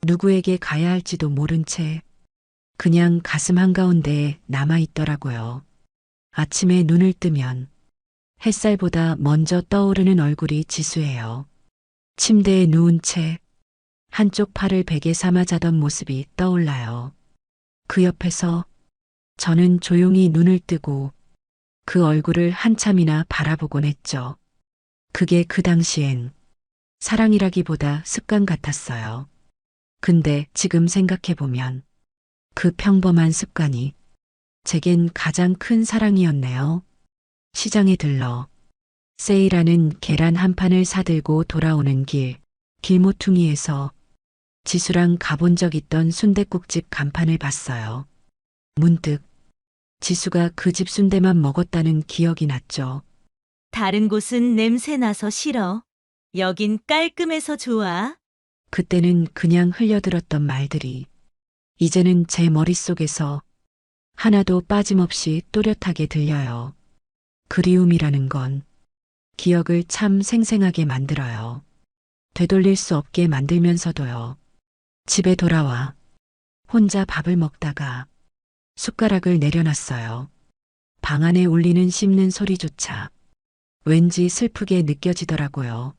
누구에게 가야 할지도 모른 채 그냥 가슴 한가운데에 남아있더라고요. 아침에 눈을 뜨면 햇살보다 먼저 떠오르는 얼굴이 지수예요. 침대에 누운 채 한쪽 팔을 베개 삼아 자던 모습이 떠올라요. 그 옆에서 저는 조용히 눈을 뜨고 그 얼굴을 한참이나 바라보곤 했죠. 그게 그 당시엔 사랑이라기보다 습관 같았어요. 근데 지금 생각해보면 그 평범한 습관이 제겐 가장 큰 사랑이었네요. 시장에 들러 세일하는 계란 한 판을 사들고 돌아오는 길, 길모퉁이에서 지수랑 가본 적 있던 순댓국집 간판을 봤어요. 문득 지수가 그 집 순대만 먹었다는 기억이 났죠. 다른 곳은 냄새 나서 싫어. 여긴 깔끔해서 좋아. 그때는 그냥 흘려들었던 말들이 이제는 제 머릿속에서 하나도 빠짐없이 또렷하게 들려요. 그리움이라는 건 기억을 참 생생하게 만들어요. 되돌릴 수 없게 만들면서도요. 집에 돌아와 혼자 밥을 먹다가 숟가락을 내려놨어요. 방 안에 울리는 씹는 소리조차 왠지 슬프게 느껴지더라고요.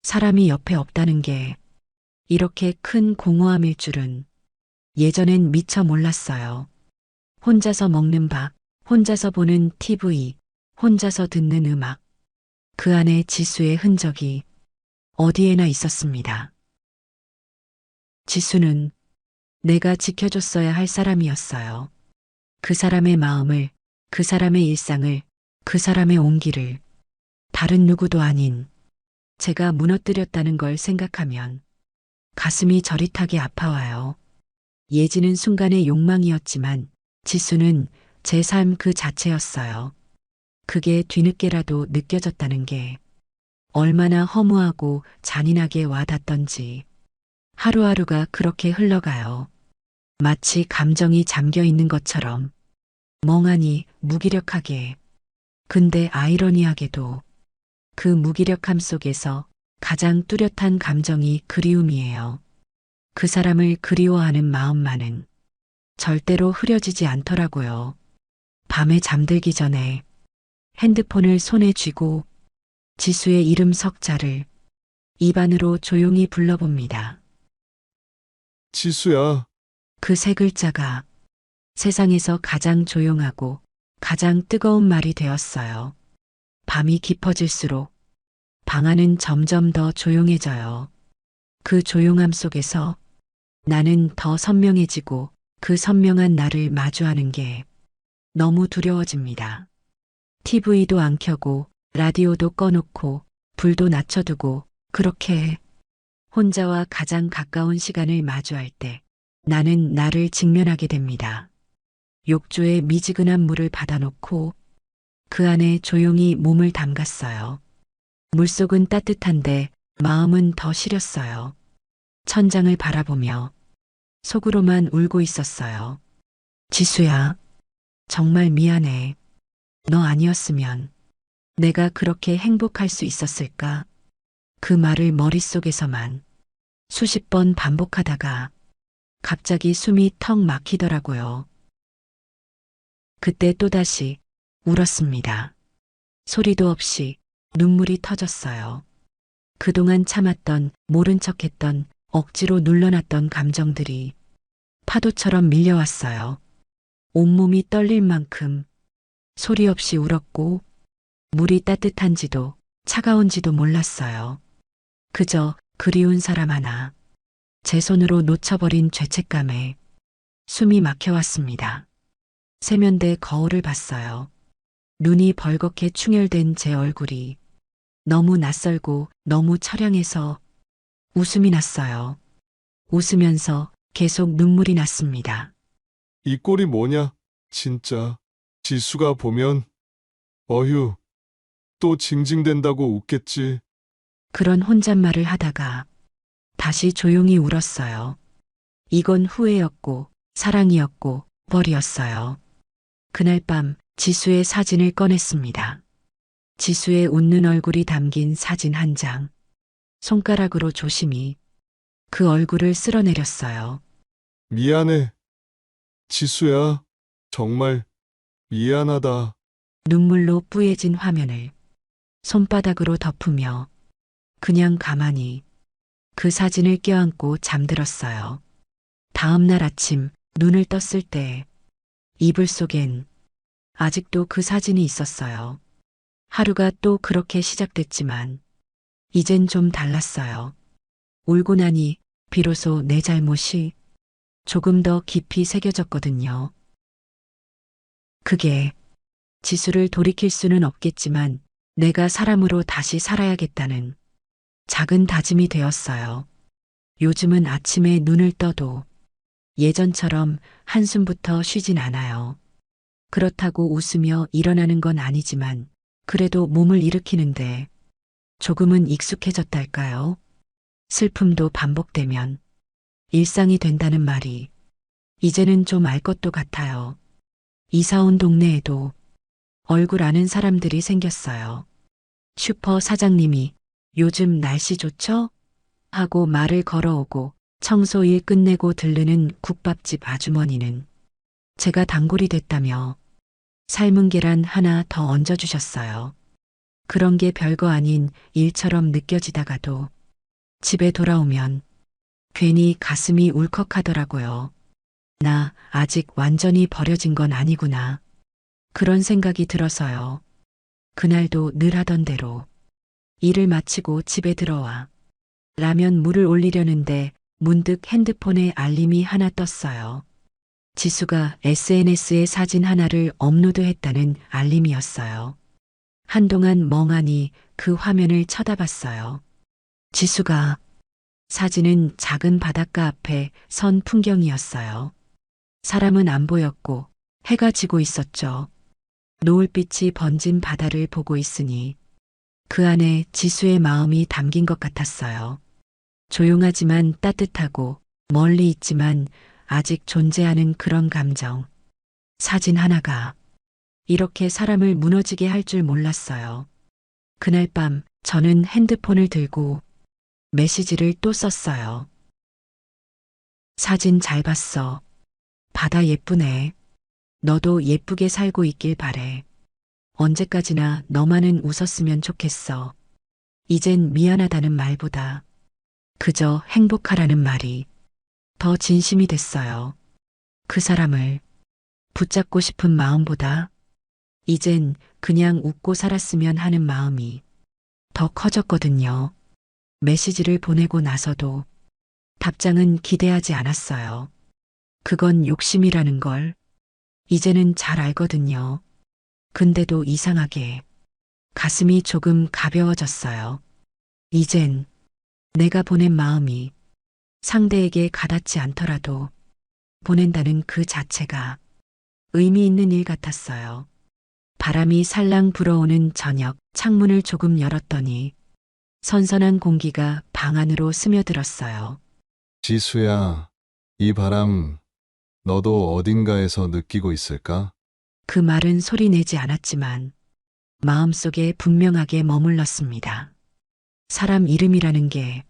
사람이 옆에 없다는 게 이렇게 큰 공허함일 줄은 예전엔 미처 몰랐어요. 혼자서 먹는 밥, 혼자서 보는 TV, 혼자서 듣는 음악. 그 안에 지수의 흔적이 어디에나 있었습니다. 지수는 내가 지켜줬어야 할 사람이었어요. 그 사람의 마음을, 그 사람의 일상을, 그 사람의 온기를 다른 누구도 아닌 제가 무너뜨렸다는 걸 생각하면 가슴이 저릿하게 아파와요. 예지는 순간의 욕망이었지만 지수는 제 삶 그 자체였어요. 그게 뒤늦게라도 느껴졌다는 게 얼마나 허무하고 잔인하게 와닿던지. 하루하루가 그렇게 흘러가요. 마치 감정이 잠겨 있는 것처럼 멍하니 무기력하게. 근데 아이러니하게도 그 무기력함 속에서 가장 뚜렷한 감정이 그리움이에요. 그 사람을 그리워하는 마음만은 절대로 흐려지지 않더라고요. 밤에 잠들기 전에 핸드폰을 손에 쥐고 지수의 이름 석자를 입안으로 조용히 불러봅니다. 지수야, 그 세 글자가 세상에서 가장 조용하고 가장 뜨거운 말이 되었어요. 밤이 깊어질수록 방 안은 점점 더 조용해져요. 그 조용함 속에서 나는 더 선명해지고 그 선명한 나를 마주하는 게 너무 두려워집니다. TV도 안 켜고 라디오도 꺼놓고 불도 낮춰두고 그렇게 혼자와 가장 가까운 시간을 마주할 때 나는 나를 직면하게 됩니다. 욕조에 미지근한 물을 받아놓고 그 안에 조용히 몸을 담갔어요. 물속은 따뜻한데 마음은 더 시렸어요. 천장을 바라보며 속으로만 울고 있었어요. 지수야, 정말 미안해. 너 아니었으면 내가 그렇게 행복할 수 있었을까? 그 말을 머릿속에서만 수십 번 반복하다가 갑자기 숨이 턱 막히더라고요. 그때 또다시 울었습니다. 소리도 없이 눈물이 터졌어요. 그동안 참았던, 모른 척했던, 억지로 눌러놨던 감정들이 파도처럼 밀려왔어요. 온몸이 떨릴 만큼 소리 없이 울었고 물이 따뜻한지도 차가운지도 몰랐어요. 그저 그리운 사람 하나, 제 손으로 놓쳐버린 죄책감에 숨이 막혀왔습니다. 세면대 거울을 봤어요. 눈이 벌겋게 충혈된 제 얼굴이 너무 낯설고 너무 처량해서 웃음이 났어요. 웃으면서 계속 눈물이 났습니다. 이 꼴이 뭐냐, 진짜. 지수가 보면, 어휴, 또 징징댄다고 웃겠지. 그런 혼잣말을 하다가 다시 조용히 울었어요. 이건 후회였고 사랑이었고 벌이었어요. 그날 밤 지수의 사진을 꺼냈습니다. 지수의 웃는 얼굴이 담긴 사진 한 장. 손가락으로 조심히 그 얼굴을 쓸어내렸어요. 미안해. 지수야, 정말 미안하다. 눈물로 뿌얘진 화면을 손바닥으로 덮으며 그냥 가만히 그 사진을 껴안고 잠들었어요. 다음 날 아침 눈을 떴을 때 이불 속엔 아직도 그 사진이 있었어요. 하루가 또 그렇게 시작됐지만 이젠 좀 달랐어요. 울고 나니 비로소 내 잘못이 조금 더 깊이 새겨졌거든요. 그게 지수를 돌이킬 수는 없겠지만 내가 사람으로 다시 살아야겠다는 작은 다짐이 되었어요. 요즘은 아침에 눈을 떠도 예전처럼 한숨부터 쉬진 않아요. 그렇다고 웃으며 일어나는 건 아니지만 그래도 몸을 일으키는데 조금은 익숙해졌달까요? 슬픔도 반복되면 일상이 된다는 말이 이제는 좀 알 것도 같아요. 이사 온 동네에도 얼굴 아는 사람들이 생겼어요. 슈퍼 사장님이 요즘 날씨 좋죠? 하고 말을 걸어오고 청소 일 끝내고 들르는 국밥집 아주머니는 제가 단골이 됐다며 삶은 계란 하나 더 얹어주셨어요. 그런 게 별거 아닌 일처럼 느껴지다가도 집에 돌아오면 괜히 가슴이 울컥하더라고요. 나 아직 완전히 버려진 건 아니구나. 그런 생각이 들어서요. 그날도 늘 하던 대로 일을 마치고 집에 들어와 라면 물을 올리려는데 문득 핸드폰에 알림이 하나 떴어요. 지수가 SNS에 사진 하나를 업로드했다는 알림이었어요. 한동안 멍하니 그 화면을 쳐다봤어요. 지수가 사진은 작은 바닷가 앞에 선 풍경이었어요. 사람은 안 보였고 해가 지고 있었죠. 노을빛이 번진 바다를 보고 있으니 그 안에 지수의 마음이 담긴 것 같았어요. 조용하지만 따뜻하고 멀리 있지만 아직 존재하는 그런 감정. 사진 하나가 이렇게 사람을 무너지게 할 줄 몰랐어요. 그날 밤 저는 핸드폰을 들고 메시지를 또 썼어요. 사진 잘 봤어. 바다 예쁘네. 너도 예쁘게 살고 있길 바래. 언제까지나 너만은 웃었으면 좋겠어. 이젠 미안하다는 말보다 그저 행복하라는 말이 더 진심이 됐어요. 그 사람을 붙잡고 싶은 마음보다 이젠 그냥 웃고 살았으면 하는 마음이 더 커졌거든요. 메시지를 보내고 나서도 답장은 기대하지 않았어요. 그건 욕심이라는 걸 이제는 잘 알거든요. 근데도 이상하게 가슴이 조금 가벼워졌어요. 이젠 내가 보낸 마음이 상대에게 가닿지 않더라도 보낸다는 그 자체가 의미 있는 일 같았어요. 바람이 살랑 불어오는 저녁, 창문을 조금 열었더니 선선한 공기가 방 안으로 스며들었어요. 지수야, 이 바람 너도 어딘가에서 느끼고 있을까? 그 말은 소리 내지 않았지만 마음속에 분명하게 머물렀습니다. 사람 이름이라는 게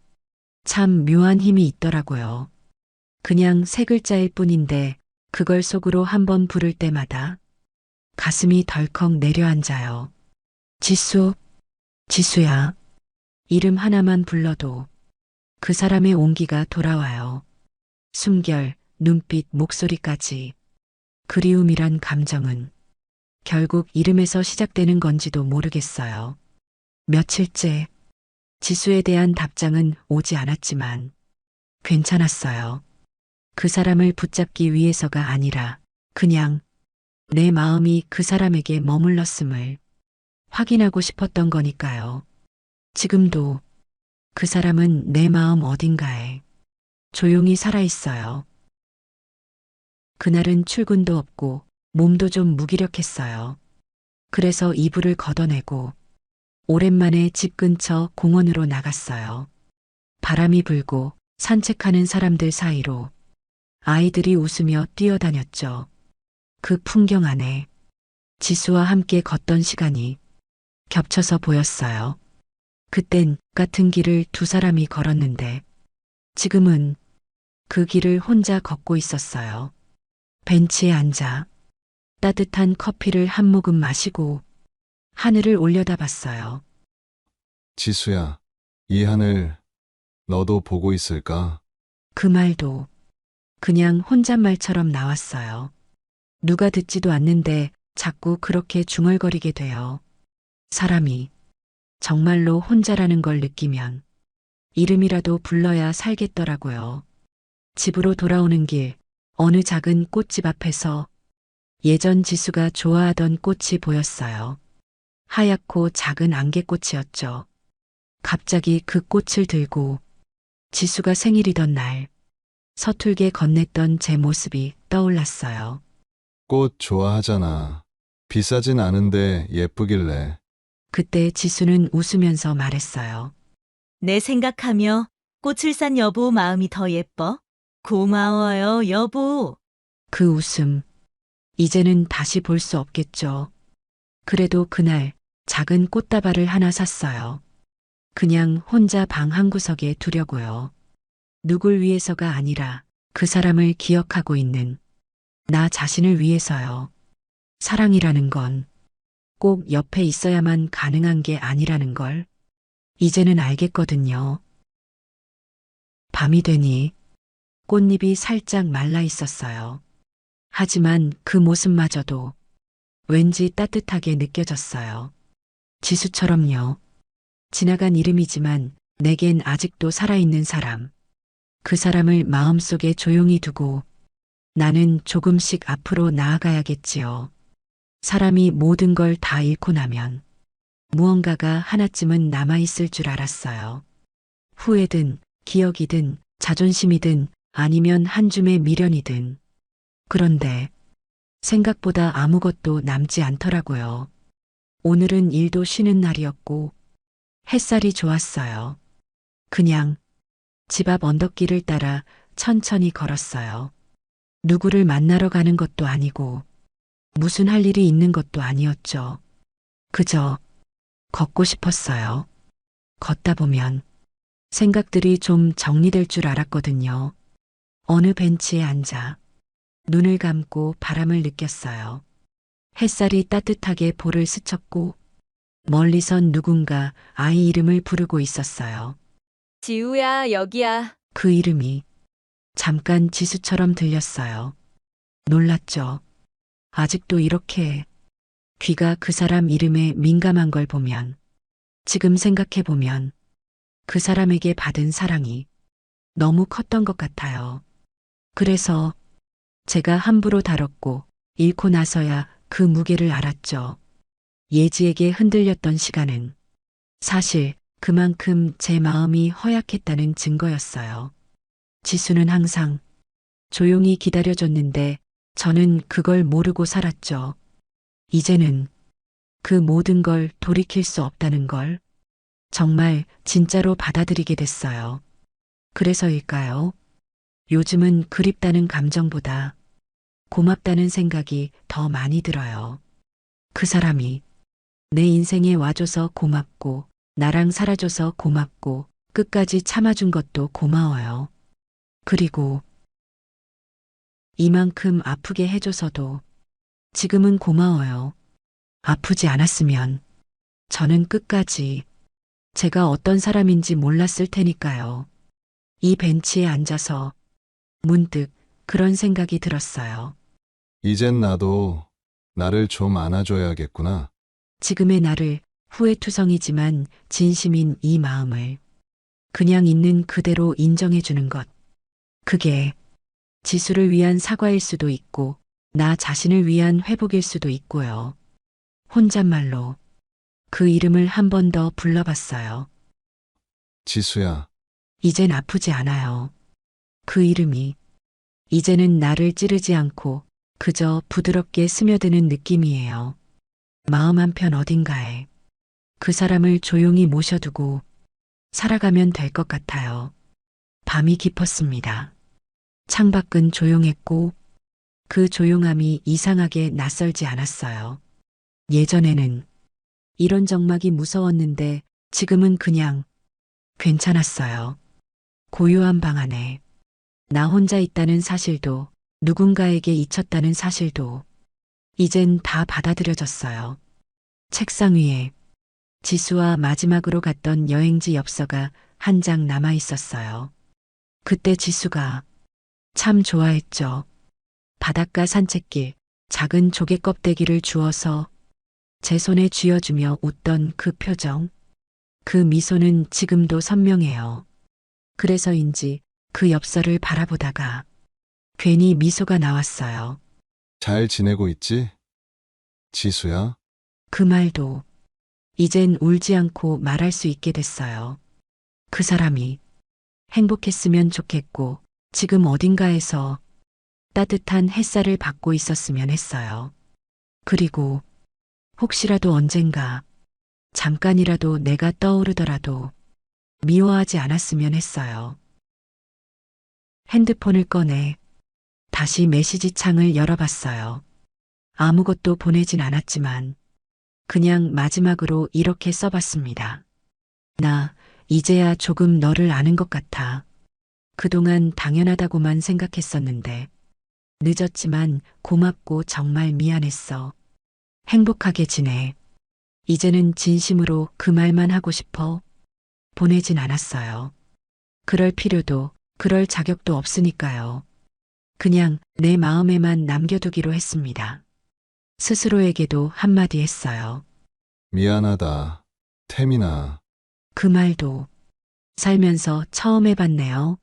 참 묘한 힘이 있더라고요. 그냥 세 글자일 뿐인데 그걸 속으로 한번 부를 때마다 가슴이 덜컥 내려앉아요. 지수, 지수야. 이름 하나만 불러도 그 사람의 온기가 돌아와요. 숨결, 눈빛, 목소리까지. 그리움이란 감정은 결국 이름에서 시작되는 건지도 모르겠어요. 며칠째 지수에 대한 답장은 오지 않았지만 괜찮았어요. 그 사람을 붙잡기 위해서가 아니라 그냥 내 마음이 그 사람에게 머물렀음을 확인하고 싶었던 거니까요. 지금도 그 사람은 내 마음 어딘가에 조용히 살아있어요. 그날은 출근도 없고 몸도 좀 무기력했어요. 그래서 이불을 걷어내고 오랜만에 집 근처 공원으로 나갔어요. 바람이 불고 산책하는 사람들 사이로 아이들이 웃으며 뛰어다녔죠. 그 풍경 안에 지수와 함께 걷던 시간이 겹쳐서 보였어요. 그땐 같은 길을 두 사람이 걸었는데 지금은 그 길을 혼자 걷고 있었어요. 벤치에 앉아 따뜻한 커피를 한 모금 마시고 하늘을 올려다봤어요. 지수야, 이 하늘 너도 보고 있을까? 그 말도 그냥 혼잣말처럼 나왔어요. 누가 듣지도 않는데 자꾸 그렇게 중얼거리게 돼요. 사람이 정말로 혼자라는 걸 느끼면 이름이라도 불러야 살겠더라고요. 집으로 돌아오는 길, 어느 작은 꽃집 앞에서 예전 지수가 좋아하던 꽃이 보였어요. 하얗고 작은 안개꽃이었죠. 갑자기 그 꽃을 들고 지수가 생일이던 날 서툴게 건넸던 제 모습이 떠올랐어요. 꽃 좋아하잖아. 비싸진 않은데 예쁘길래. 그때 지수는 웃으면서 말했어요. 내 생각하며 꽃을 산 여보 마음이 더 예뻐. 고마워요, 여보. 그 웃음, 이제는 다시 볼 수 없겠죠. 그래도 그날 작은 꽃다발을 하나 샀어요. 그냥 혼자 방 한구석에 두려고요. 누굴 위해서가 아니라 그 사람을 기억하고 있는 나 자신을 위해서요. 사랑이라는 건 꼭 옆에 있어야만 가능한 게 아니라는 걸 이제는 알겠거든요. 밤이 되니 꽃잎이 살짝 말라 있었어요. 하지만 그 모습마저도 왠지 따뜻하게 느껴졌어요. 지수처럼요. 지나간 이름이지만 내겐 아직도 살아있는 사람. 그 사람을 마음속에 조용히 두고 나는 조금씩 앞으로 나아가야겠지요. 사람이 모든 걸 다 잃고 나면 무언가가 하나쯤은 남아있을 줄 알았어요. 후회든 기억이든 자존심이든 아니면 한 줌의 미련이든. 그런데 생각보다 아무것도 남지 않더라고요. 오늘은 일도 쉬는 날이었고 햇살이 좋았어요. 그냥 집 앞 언덕길을 따라 천천히 걸었어요. 누구를 만나러 가는 것도 아니고 무슨 할 일이 있는 것도 아니었죠. 그저 걷고 싶었어요. 걷다 보면 생각들이 좀 정리될 줄 알았거든요. 어느 벤치에 앉아 눈을 감고 바람을 느꼈어요. 햇살이 따뜻하게 볼을 스쳤고 멀리선 누군가 아이 이름을 부르고 있었어요. 지우야, 여기야. 그 이름이 잠깐 지수처럼 들렸어요. 놀랐죠. 아직도 이렇게 귀가 그 사람 이름에 민감한 걸 보면, 지금 생각해보면 그 사람에게 받은 사랑이 너무 컸던 것 같아요. 그래서 제가 함부로 다뤘고 잃고 나서야 그 무게를 알았죠. 예지에게 흔들렸던 시간은 사실 그만큼 제 마음이 허약했다는 증거였어요. 지수는 항상 조용히 기다려줬는데 저는 그걸 모르고 살았죠. 이제는 그 모든 걸 돌이킬 수 없다는 걸 정말 진짜로 받아들이게 됐어요. 그래서일까요? 요즘은 그립다는 감정보다 고맙다는 생각이 더 많이 들어요. 그 사람이 내 인생에 와줘서 고맙고 나랑 살아줘서 고맙고 끝까지 참아준 것도 고마워요. 그리고 이만큼 아프게 해줘서도 지금은 고마워요. 아프지 않았으면 저는 끝까지 제가 어떤 사람인지 몰랐을 테니까요. 이 벤치에 앉아서 문득 그런 생각이 들었어요. 이젠 나도 나를 좀 안아줘야겠구나. 지금의 나를 후회투성이지만 진심인 이 마음을 그냥 있는 그대로 인정해주는 것. 그게 지수를 위한 사과일 수도 있고 나 자신을 위한 회복일 수도 있고요. 혼잣말로 그 이름을 한 번 더 불러봤어요. 지수야, 이젠 아프지 않아요. 그 이름이 이제는 나를 찌르지 않고 그저 부드럽게 스며드는 느낌이에요. 마음 한편 어딘가에 그 사람을 조용히 모셔두고 살아가면 될 것 같아요. 밤이 깊었습니다. 창밖은 조용했고 그 조용함이 이상하게 낯설지 않았어요. 예전에는 이런 적막이 무서웠는데 지금은 그냥 괜찮았어요. 고요한 방 안에 나 혼자 있다는 사실도 누군가에게 잊혔다는 사실도 이젠 다 받아들여졌어요. 책상 위에 지수와 마지막으로 갔던 여행지 엽서가 한 장 남아 있었어요. 그때 지수가 참 좋아했죠. 바닷가 산책길, 작은 조개 껍데기를 주워서 제 손에 쥐어주며 웃던 그 표정, 그 미소는 지금도 선명해요. 그래서인지 그 엽서를 바라보다가 괜히 미소가 나왔어요. 잘 지내고 있지? 지수야? 그 말도 이젠 울지 않고 말할 수 있게 됐어요. 그 사람이 행복했으면 좋겠고 지금 어딘가에서 따뜻한 햇살을 받고 있었으면 했어요. 그리고 혹시라도 언젠가 잠깐이라도 내가 떠오르더라도 미워하지 않았으면 했어요. 핸드폰을 꺼내 다시 메시지 창을 열어봤어요. 아무것도 보내진 않았지만 그냥 마지막으로 이렇게 써봤습니다. 나 이제야 조금 너를 아는 것 같아. 그동안 당연하다고만 생각했었는데 늦었지만 고맙고 정말 미안했어. 행복하게 지내. 이제는 진심으로 그 말만 하고 싶어. 보내진 않았어요. 그럴 필요도, 그럴 자격도 없으니까요. 그냥 내 마음에만 남겨두기로 했습니다. 스스로에게도 한마디 했어요. 미안하다. 태민아. 그 말도 살면서 처음 해봤네요.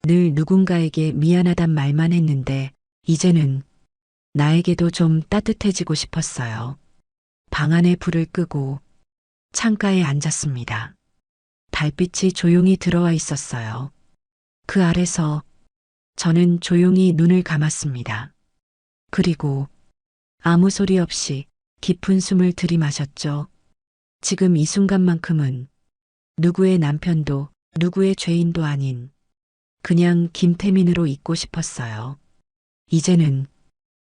늘 누군가에게 미안하단 말만 했는데 이제는 나에게도 좀 따뜻해지고 싶었어요. 방 안에 불을 끄고 창가에 앉았습니다. 달빛이 조용히 들어와 있었어요. 그 아래서 저는 조용히 눈을 감았습니다. 그리고 아무 소리 없이 깊은 숨을 들이마셨죠. 지금 이 순간만큼은 누구의 남편도 누구의 죄인도 아닌 그냥 김태민으로 있고 싶었어요. 이제는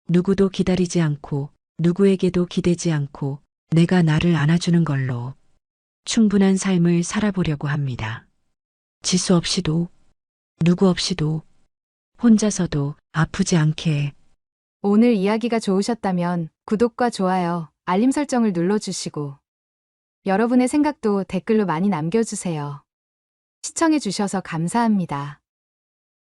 누구도 기다리지 않고 누구에게도 기대지 않고 내가 나를 안아주는 걸로 충분한 삶을 살아보려고 합니다. 지수 없이도 누구 없이도 혼자서도 아프지 않게. 오늘 이야기가 좋으셨다면 구독과 좋아요, 알림 설정을 눌러주시고 여러분의 생각도 댓글로 많이 남겨주세요. 시청해주셔서 감사합니다.